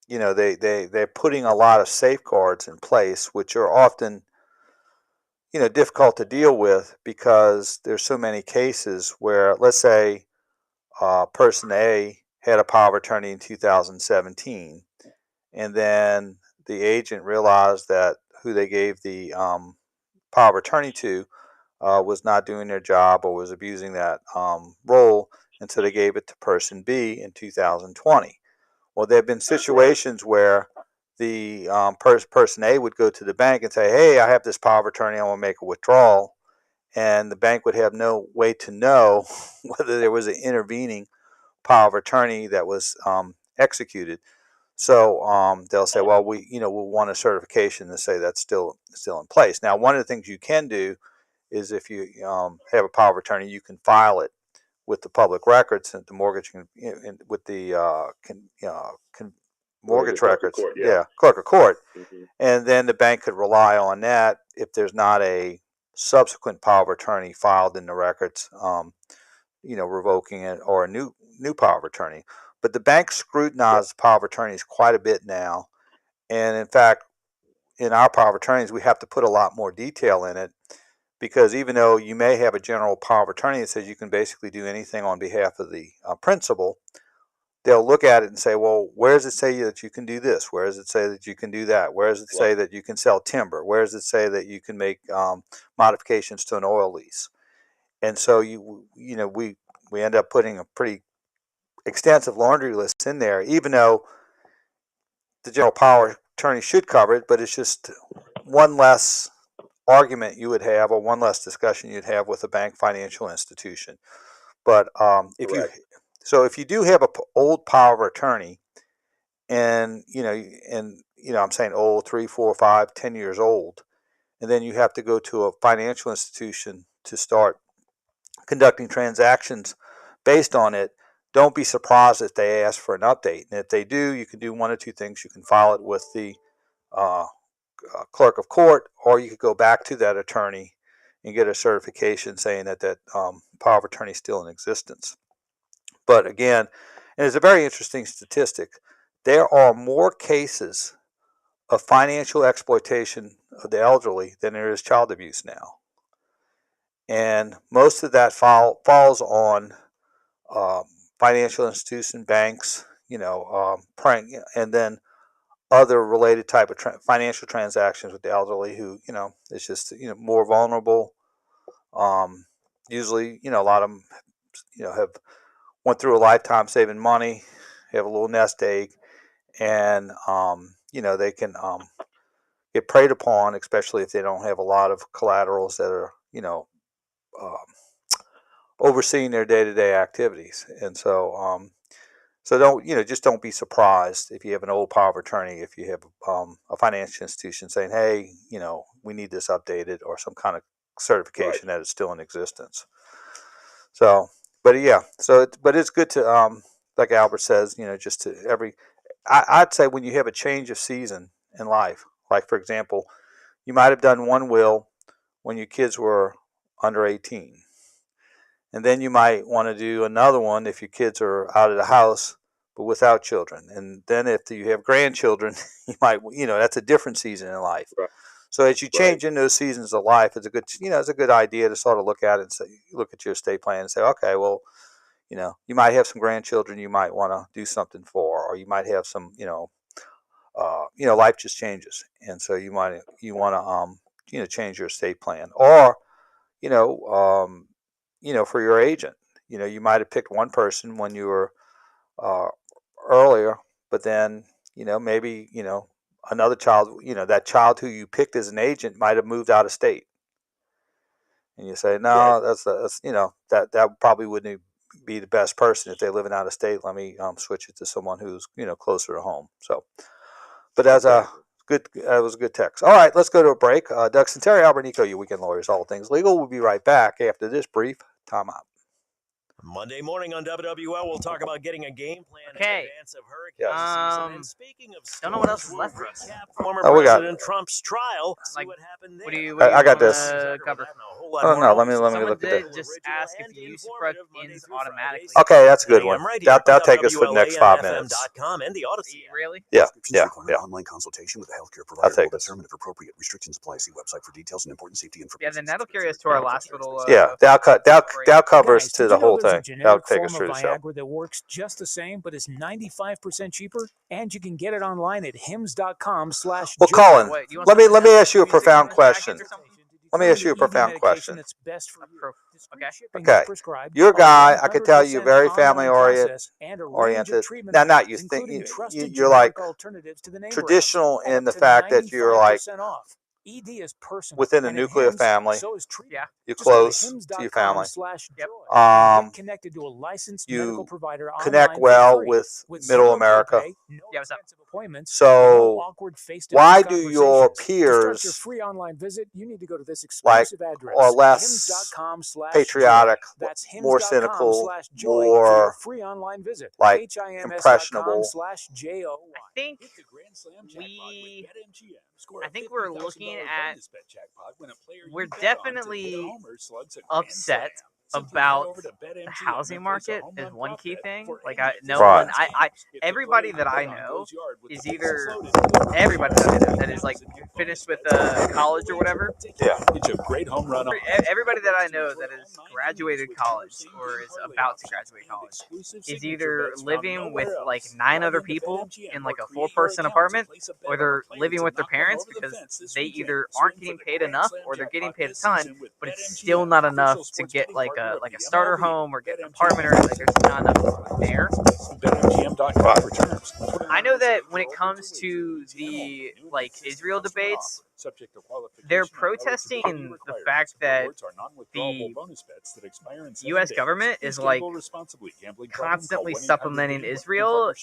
they're putting a lot of safeguards in place, which are often difficult to deal with, because there's so many cases where, let's say, person A had a power of attorney in 2017, and then the agent realized that who they gave the power of attorney to was not doing their job or was abusing that role, and so they gave it to person B in 2020. Well, there have been situations where the person A would go to the bank and say, hey, I have this power of attorney, I want to make a withdrawal. And the bank would have no way to know whether there was an intervening power of attorney that was executed. So they'll say, well, we'll want a certification to say that's still in place. Now, one of the things you can do is, if you have a power of attorney, you can file it with the public records and the mortgage with the mortgage records, clerk of court, and then the bank could rely on that if there's not a subsequent power of attorney filed in the records, revoking it, or a new power of attorney. But the bank scrutinizes power of attorneys quite a bit now, and in fact, in our power of attorneys, we have to put a lot more detail in it, because even though you may have a general power of attorney that says you can basically do anything on behalf of the principal, they'll look at it and say, well, where does it say that you can do this? Where does it say that you can do that? Where does it say that you can sell timber? Where does it say that you can make modifications to an oil lease? And so we end up putting a pretty extensive laundry list in there, even though the general power attorney should cover it, but it's just one less argument you would have, or one less discussion you'd have with a bank financial institution. But if you do have a old power of attorney, and I'm saying old, 3, 4, 5, 10 years old, and then you have to go to a financial institution to start conducting transactions based on it, don't be surprised if they ask for an update. And if they do, you can do one of two things. You can file it with the clerk of court, or you could go back to that attorney and get a certification saying that power of attorney is still in existence. But again, and it's a very interesting statistic, there are more cases of financial exploitation of the elderly than there is child abuse now. And most of that falls on financial institutions, banks, and then other related type of financial transactions with the elderly who, it's just, more vulnerable. Usually, a lot of them, have went through a lifetime saving money, have a little nest egg, and, they can get preyed upon, especially if they don't have a lot of collaterals that are, overseeing their day-to-day activities. And so, just don't be surprised if you have an old power of attorney, if you have a financial institution saying, hey, we need this updated, or some kind of certification that it's still in existence. So, but it's good to, like Albert says, just to I'd say when you have a change of season in life, like for example, you might have done one will when your kids were under 18. And then you might want to do another one if your kids are out of the house, but without children. And then if you have grandchildren, you might, that's a different season in life. Right. So as you change in those seasons of life, it's a good idea to sort of look at it and look at your estate plan and say, okay, well, you might have some grandchildren you might want to do something for, or you might have some, life just changes. And so you want to, change your estate plan, or, for your agent, you might have picked one person when you were earlier, but then, maybe, another child, that child who you picked as an agent might have moved out of state. And you say, no, that's that probably wouldn't be the best person if they're living out of state. Let me switch it to someone who's, closer to home. So, but that was a good text. All right, let's go to a break. Doug Sunseri, Albert Nicaud, your weekend lawyers, all things legal. We'll be right back after this brief timeout. Monday morning on WWL, we'll talk about getting a game plan in advance of hurricane season. And speaking of storms, don't know what else is left. Former President Trump's trial. Like, what happened what do you I got this. Cover? Oh no, let me look at that. Just ask if the use ends automatically. Okay, that's a good one. That'll take us for the next 5 minutes. And the Odyssey. Really? Yeah. Online consultation with a healthcare provider will determine if appropriate restrictions apply. See website for details and important safety information. Yeah, then that'll carry us to our last little. That'll cover us to the whole thing. That'll take us through the show. Viagra that works just the same, but is 95% cheaper, and you can get it online at hims.com/. Well, Colin, let me ask you a profound question. Let me ask you a profound question. Okay, you're a guy. I can tell you're very family oriented. Now, not you think you're like traditional in the fact that you're like within a nuclear family. You're close to your family. You connect well with Middle America. So why do your peers like are less patriotic, more cynical, more like impressionable? I think we're looking at, we're definitely upset about the housing market is one key thing. Like everybody that I know is either everybody that is like finished with college or whatever. Yeah, it's a great home run. Everybody that I know that has graduated college or is about to graduate college is either living with like 9 other people in like a 4-person apartment, or they're living with their parents because they either aren't getting paid enough or they're getting paid a ton, but it's still not enough to get like a starter home or get an apartment or like there's not enough there. BetMGM.com for terms. I know that when it comes to the Israel debates, they're protesting the fact that the U.S. government is constantly supplementing Israel,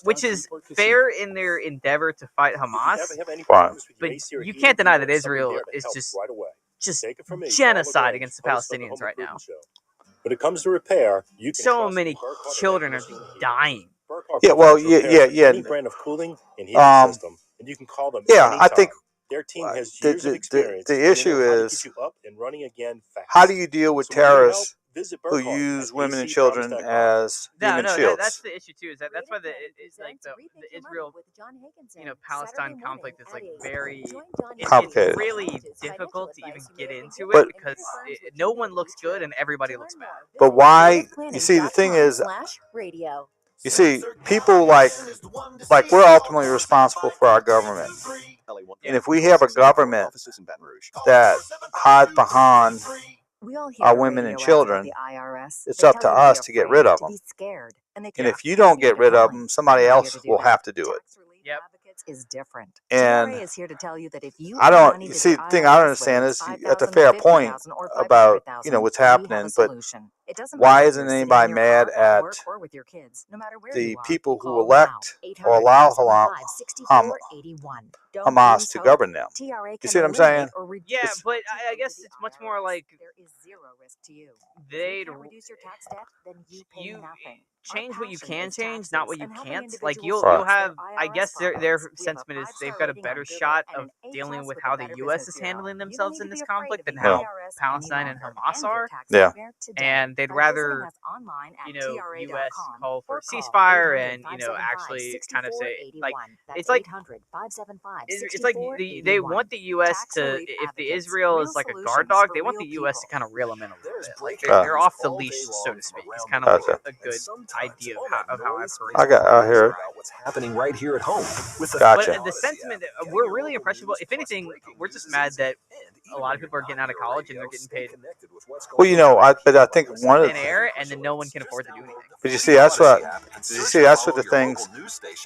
which is fair in their endeavor to fight Hamas. But you can't deny that Israel is just genocide against the Palestinians right now. When it comes to repair, so many children are just dying. Yeah, well, yeah. Any brand of cooling and heating system, and you can call them. Yeah, anytime. I think their team has years of experience. The issue is up and running again fast. How do you deal with terrorists who use women and children as human shields? That's the issue too. Is that's why the Israel, Palestine conflict is very complicated. It's really difficult to even get into it because no one looks good and everybody looks bad. But why? You see, the thing is, you see, people like we're ultimately responsible for our government. And if we have a government that hides behind our women and children, it's up to us to get rid of them. And if you don't get rid of them, somebody else will have to do it. Yep. Is different. And is here to tell you that if you you see, the thing I don't understand is at a fair point about what's happening, but why isn't anybody mad at the people who elect or allow Hamas to govern them? You see what I'm saying? Yeah, but I guess it's much more like there is zero risk to you. They'd reduce your tax debt, then you pay nothing. Change what you can change, not what you can't. Like you'll have. I guess their sentiment is they've got a better shot of dealing with how the U.S. is handling themselves in this conflict than how Palestine and Hamas are. Yeah. And they'd rather, U.S. call for a ceasefire and actually kind of say it's like they want the U.S. to, if the Israel is like a guard dog, they want the U.S. to kind of reel them in a little bit. Like they're off the leash, so to speak. It's kind of like a good idea of how I've heard. I hear it. What's happening right here at home? Gotcha. But the sentiment, we're really impressionable. If anything, we're just mad that a lot of people are getting out of college and they're getting paid. Well, but I think one of the air, and then no one can afford to do anything. But you see, that's what the things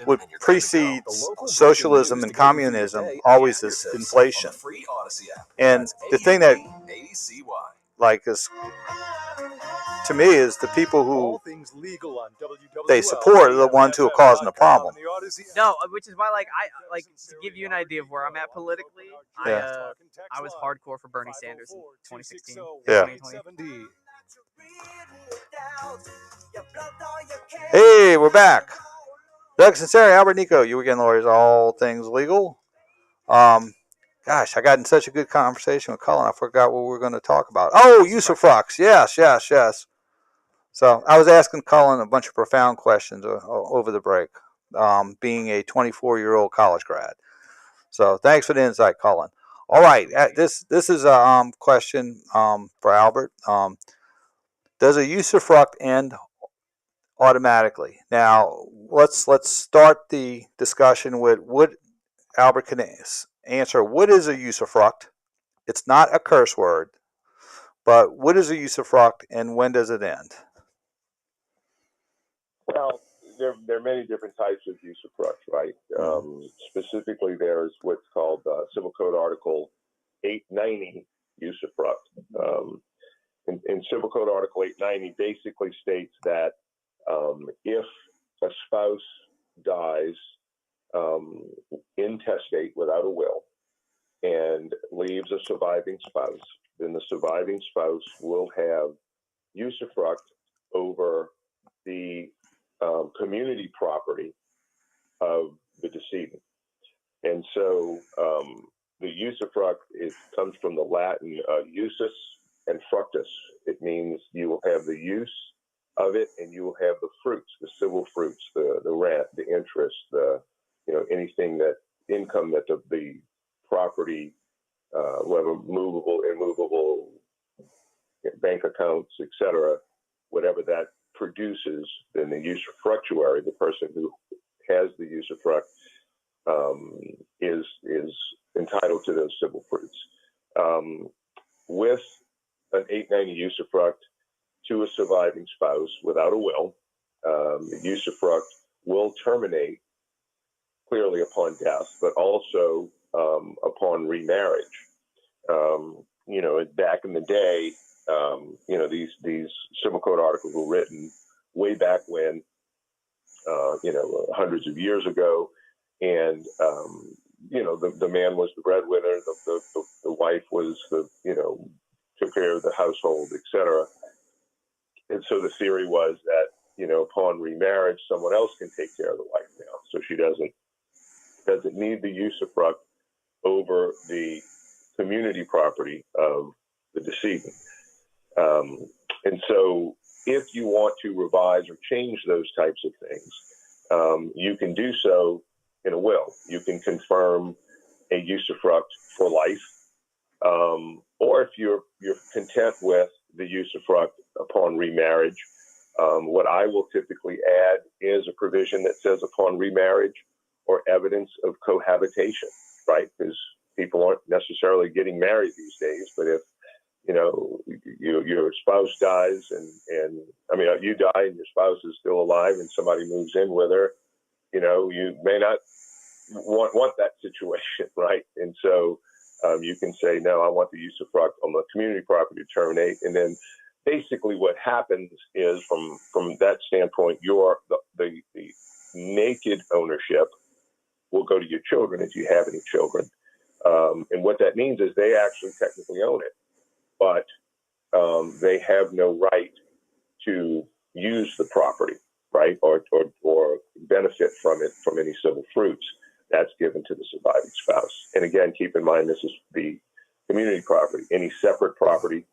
what precedes socialism and communism always is inflation. And the thing that is to me is the people who they support are the ones who are causing the problem. No, which is why I to give you an idea of where I'm at politically. I was hardcore for Bernie Sanders in 2016. Yeah. 2020. Hey, we're back. Doug Sunseri, Albert Nicaud, You Weekend Lawyers, all things legal. Gosh, I got in such a good conversation with Colin, I forgot what we were going to talk about. Oh, usufructs. Yes. So I was asking Colin a bunch of profound questions over the break, being a 24-year-old college grad. So thanks for the insight, Colin. All right, this is a question for Albert. Does a usufruct end automatically? Now, let's start the discussion with what Albert can answer. What is a usufruct? It's not a curse word, but what is a usufruct and when does it end? Well, there are many different types of usufruct, right? Specifically, there's what's called Civil Code Article 890 usufruct. In Civil Code Article 890 basically states that if a spouse dies intestate without a will and leaves a surviving spouse, then the surviving spouse will have usufruct over the community property of the decedent. And so the usufruct comes from the Latin usus and fructus. It means you will have the use of it and you will have the fruits, the civil fruits, the rent, the interest, anything that income that the property, whether movable, immovable, bank accounts, etc., whatever that produces, then the usufructuary, the person who has the usufruct, is entitled to those civil fruits. With an 890 usufruct, to a surviving spouse without a will. The usufruct will terminate clearly upon death, but also upon remarriage. Back in the day, these civil code articles were written way back when, hundreds of years ago, and the man was the breadwinner, the wife was took care of the household, etc. And so the theory was that upon remarriage, someone else can take care of the wife now, so she doesn't need the usufruct over the community property of the decedent. And so if you want to revise or change those types of things, you can do so in a will. You can confirm a usufruct for life, or if you're content with the usufruct upon remarriage, what I will typically add is a provision that says upon remarriage or evidence of cohabitation, right? Because people aren't necessarily getting married these days, but if your spouse dies and you die and your spouse is still alive and somebody moves in with her, you may not want that situation, right? And so you can say, no, I want the usufruct on the community property to terminate. And then basically what happens is from that standpoint, the naked ownership will go to your children if you have any children. And what that means is they actually technically own it, but they have no right to use the property, right, or benefit from it from any civil fruits. That's given to the surviving spouse. And again, keep in mind, this is the community property. Any separate property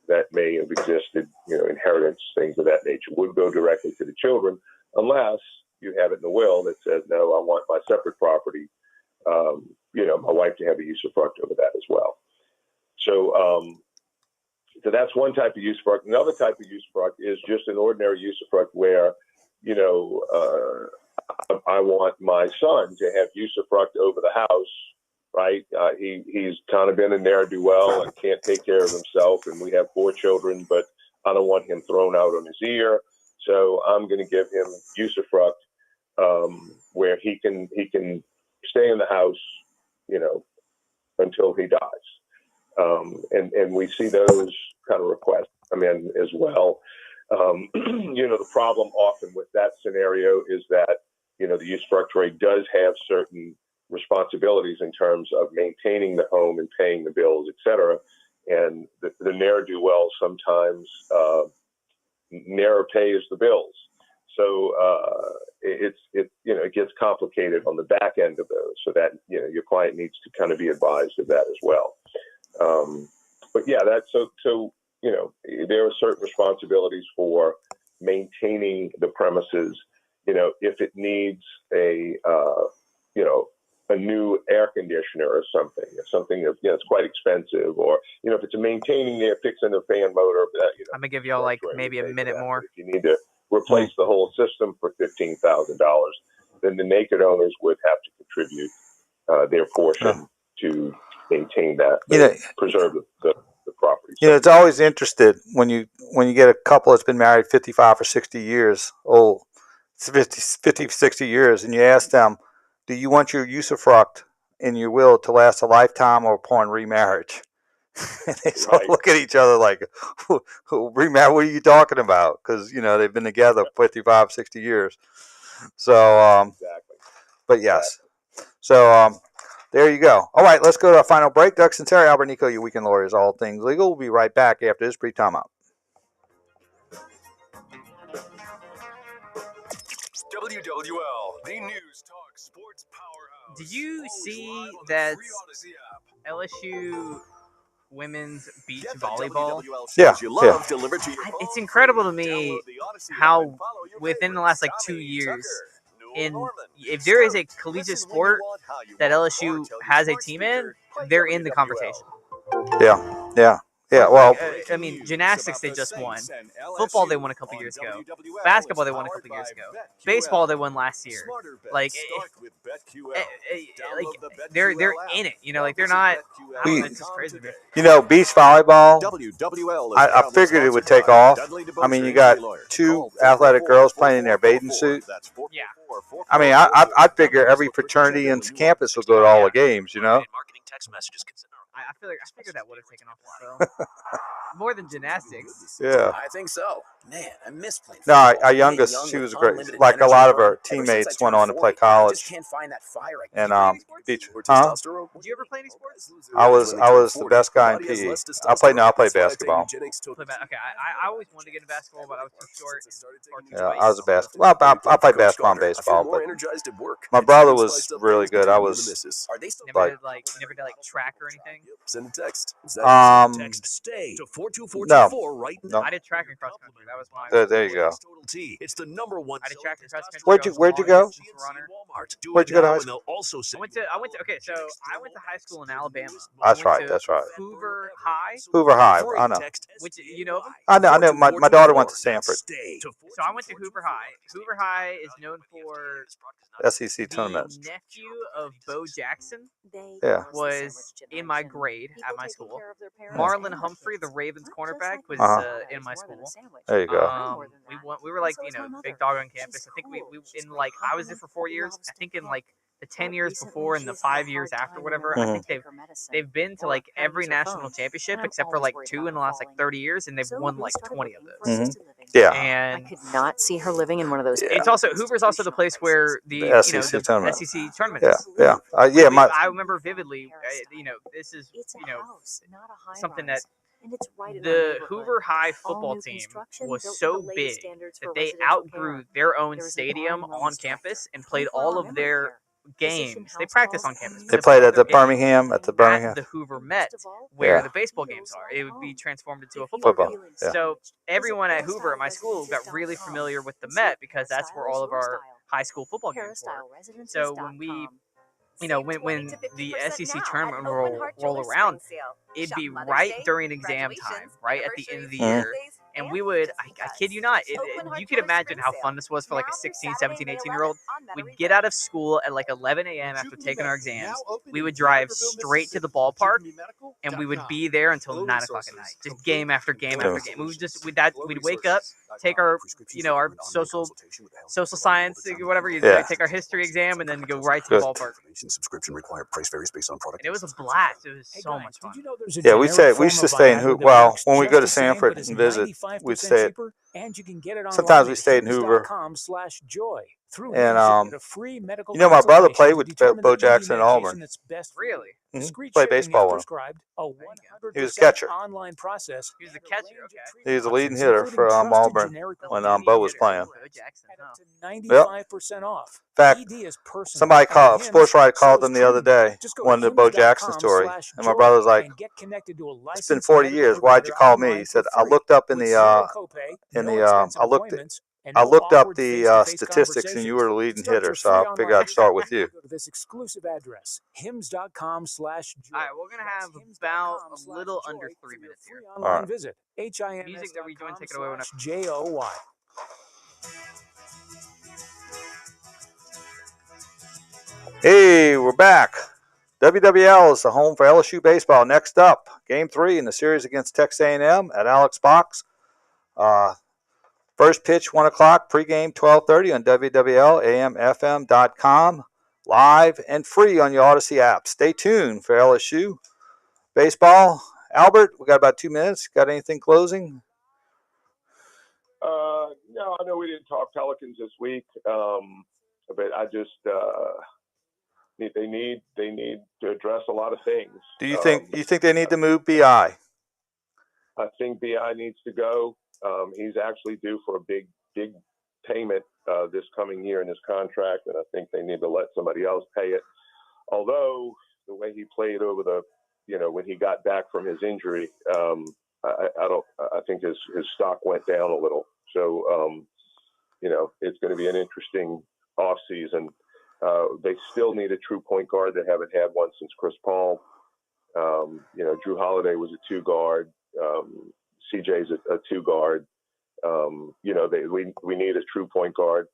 that may have existed, inheritance, things of that nature, would go directly to the children, unless you have it in the will that says, no, I want my separate property, my wife to have a usufruct over that as well. So that's one type of usufruct. Another type of usufruct is just an ordinary usufruct where, I want my son to have usufruct over the house, right? He's kind of been a ne'er-do-well and can't take care of himself, and we have 4 children, but I don't want him thrown out on his ear, so I'm going to give him usufruct where he can stay in the house, until he dies. And we see those kind of requests come in as well. The problem often with that scenario is that, the usufruct rate does have certain responsibilities in terms of maintaining the home and paying the bills, et cetera. And the ne'er-do-well sometimes ne'er pays the bills. So it gets complicated on the back end of those, so that, your client needs to kind of be advised of that as well. But yeah, that's so there are certain responsibilities for maintaining the premises. If it needs a new air conditioner or something that's quite expensive, or if it's maintaining fixing the fan motor. I'm gonna give y'all maybe a minute more. If you need to replace the whole system for $15,000, then the naked owners would have to contribute their portion to maintain that, preserve the property. It's always interesting when you get a couple that's been married 55 or 60 years old, 50, 60 years, and you ask them, do you want your usufruct in your will to last a lifetime or upon remarriage? And they sort of look at each other like, remarriage, what are you talking about? Because, they've been together 55, 60 years. So, exactly. But yes. So, there you go. All right, let's go to our final break. Doug Sunseri, Albert Nicaud, your weekend lawyers, all things legal. We'll be right back after this brief timeout. WWL, the News Talk Sports Powerhouse. Did you see that LSU women's beach volleyball? Yeah. It's incredible to me how within the last 2 years, if there is a collegiate sport that LSU has a team in, they're in the conversation. Yeah. Yeah, well, I mean, gymnastics they just won. Football they won a couple years ago. Basketball they won a couple years ago. Baseball they won last year. Like, they're in it. You know, like they're not. I don't know, it's just crazy. You know, beach volleyball. I figured it would take off. I mean, you got two athletic girls playing in their bathing suit. Yeah. I mean, I figure every fraternity in campus will go to all the games. You know. I figured that would have taken off as well. More than gymnastics. Yeah. I think so. Man, I miss playing No, football. our youngest, she was great. Like a lot of her teammates went on to play college. I just can't find that fire. And beach. Did you ever play any sports? I was the best guy in PE. I played basketball. Okay, I always wanted to get into basketball, but I was too short. Yeah, I was a basketball. Well, I played basketball and baseball, but my brother was really good. I was never did like track or anything. Send a text. Text stay to 42424 right now. No. I did track and cross country. That was my. There you go. It's the number one. I did track and cross country. Where'd you go? Where'd you go to high school? I went to high school in Alabama. That's right. Hoover High. Hoover High. I know. You know them? I know. My daughter went to Sanford. So I went to Hoover High. Hoover High is known for SEC tournaments. The nephew of Bo Jackson was in my grade at my school. Marlon Humphrey, the Ravens cornerback, was in my school. There you go. We were like, big dog on campus. I think we I was there for 4 years. I think in like the 10 years before and the 5 years after, whatever, I think they've been to like every national championship except for like 2 in the last like 30 years, and they've won like 20 of those. Yeah. And I could not see her living in one of those. It's also Hoover's also the place where the SEC tournament. SEC tournament. Yeah. I remember vividly. This is something that. The Hoover High football team was so big that they outgrew their own stadium on campus and played all of their games. They practiced on campus. They played at the Birmingham, at the Hoover Met, where the baseball games are. It would be transformed into a football field. Yeah. So everyone at Hoover at my school got really familiar with the Met because that's where all of our high school football games were. So when we when the SEC tournament roll around, it'd be right during exam time, right at the end of the year. And we would, I kid you not, you could imagine how fun this was for like a 16, 17, 18-year-old. We'd get out of school at like 11 a.m. after taking our exams. We would drive straight to the ballpark, and we would be there until 9 o'clock at night. Just game after game after game. We'd wake up, take our, our social science, whatever, take our history exam, and then go right to the ballpark. Subscription required. Price varies based on product. And it was a blast. It was so much fun. Yeah, we used to stay in Hoover. Well, when we go to Sanford and visit, we'd stay at, sometimes we stayed in Hoover. And my brother played with Bo Jackson at Auburn. Really? Mm-hmm. Played baseball with him. He was a catcher. He was a catcher. Okay. He was the leading hitter for Auburn when Bo was playing. 95% off. In fact, somebody sports writer called them the other day, wanted the Bo Jackson story, and my brother was like, "It's been 40 years. Why'd you call me?" He said, "I looked up I looked up the statistics, and you were the leading hitter, so I figured I'd start with you." This exclusive address, hims.com/joy. All right, we're gonna have about a little under 3 minutes here. Online visit Music that we join, take it away. JOY. Hey, we're back. WWL is the home for LSU baseball. Next up, Game 3 in the series against Texas A&M at Alex Box. First pitch, 1 o'clock, pregame 12:30 on WWL-AM-FM.com. Live and free on your Odyssey app. Stay tuned for LSU baseball. Albert, we got about 2 minutes. Got anything closing? No, I know we didn't talk Pelicans this week, but I just they need to address a lot of things. Do you think they need to move BI? I think BI needs to go. He's actually due for a big payment this coming year in his contract, and I think they need to let somebody else pay it. Although the way he played over when he got back from his injury, I think his stock went down a little. So it's going to be an interesting off season. They still need a true point guard. They haven't had one since Chris Paul. Drew Holiday was a 2 guard. CJ's a two guard. We need a true point guard.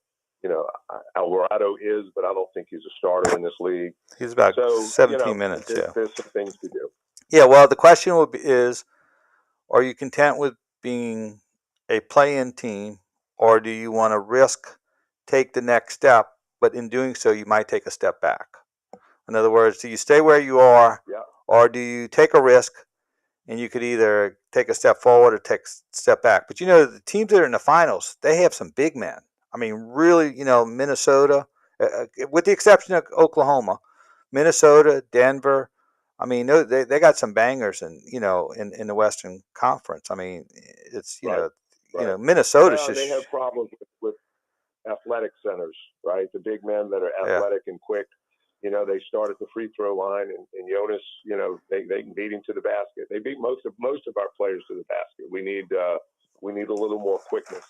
Alvarado is, but I don't think he's a starter in this league. He's about 17 minutes. There's some things to do. Yeah. Well, the question is, are you content with being a play-in team, or do you want to take the next step, but in doing so, you might take a step back? In other words, do you stay where you are, or do you take a risk, and you could either take a step forward or take a step back? But the teams that are in the finals, they have some big men. I mean, really, Minnesota, with the exception of Oklahoma, Minnesota, Denver. I mean, they got some bangers, in the Western Conference. I mean, it's Minnesota's just. They have problems with athletic centers, right? The big men that are athletic and quick. They start at the free throw line, and Jonas, they can beat him to the basket. They beat most of our players to the basket. We need a little more quickness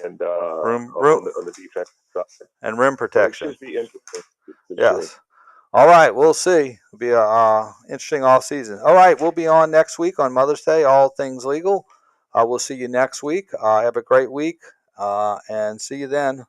and on the defense side. And rim protection. So it should be interesting. Yes. All right, we'll see. It'll be a interesting off season. All right, we'll be on next week on Mother's Day, all things legal. We'll see you next week. Have a great week, and see you then.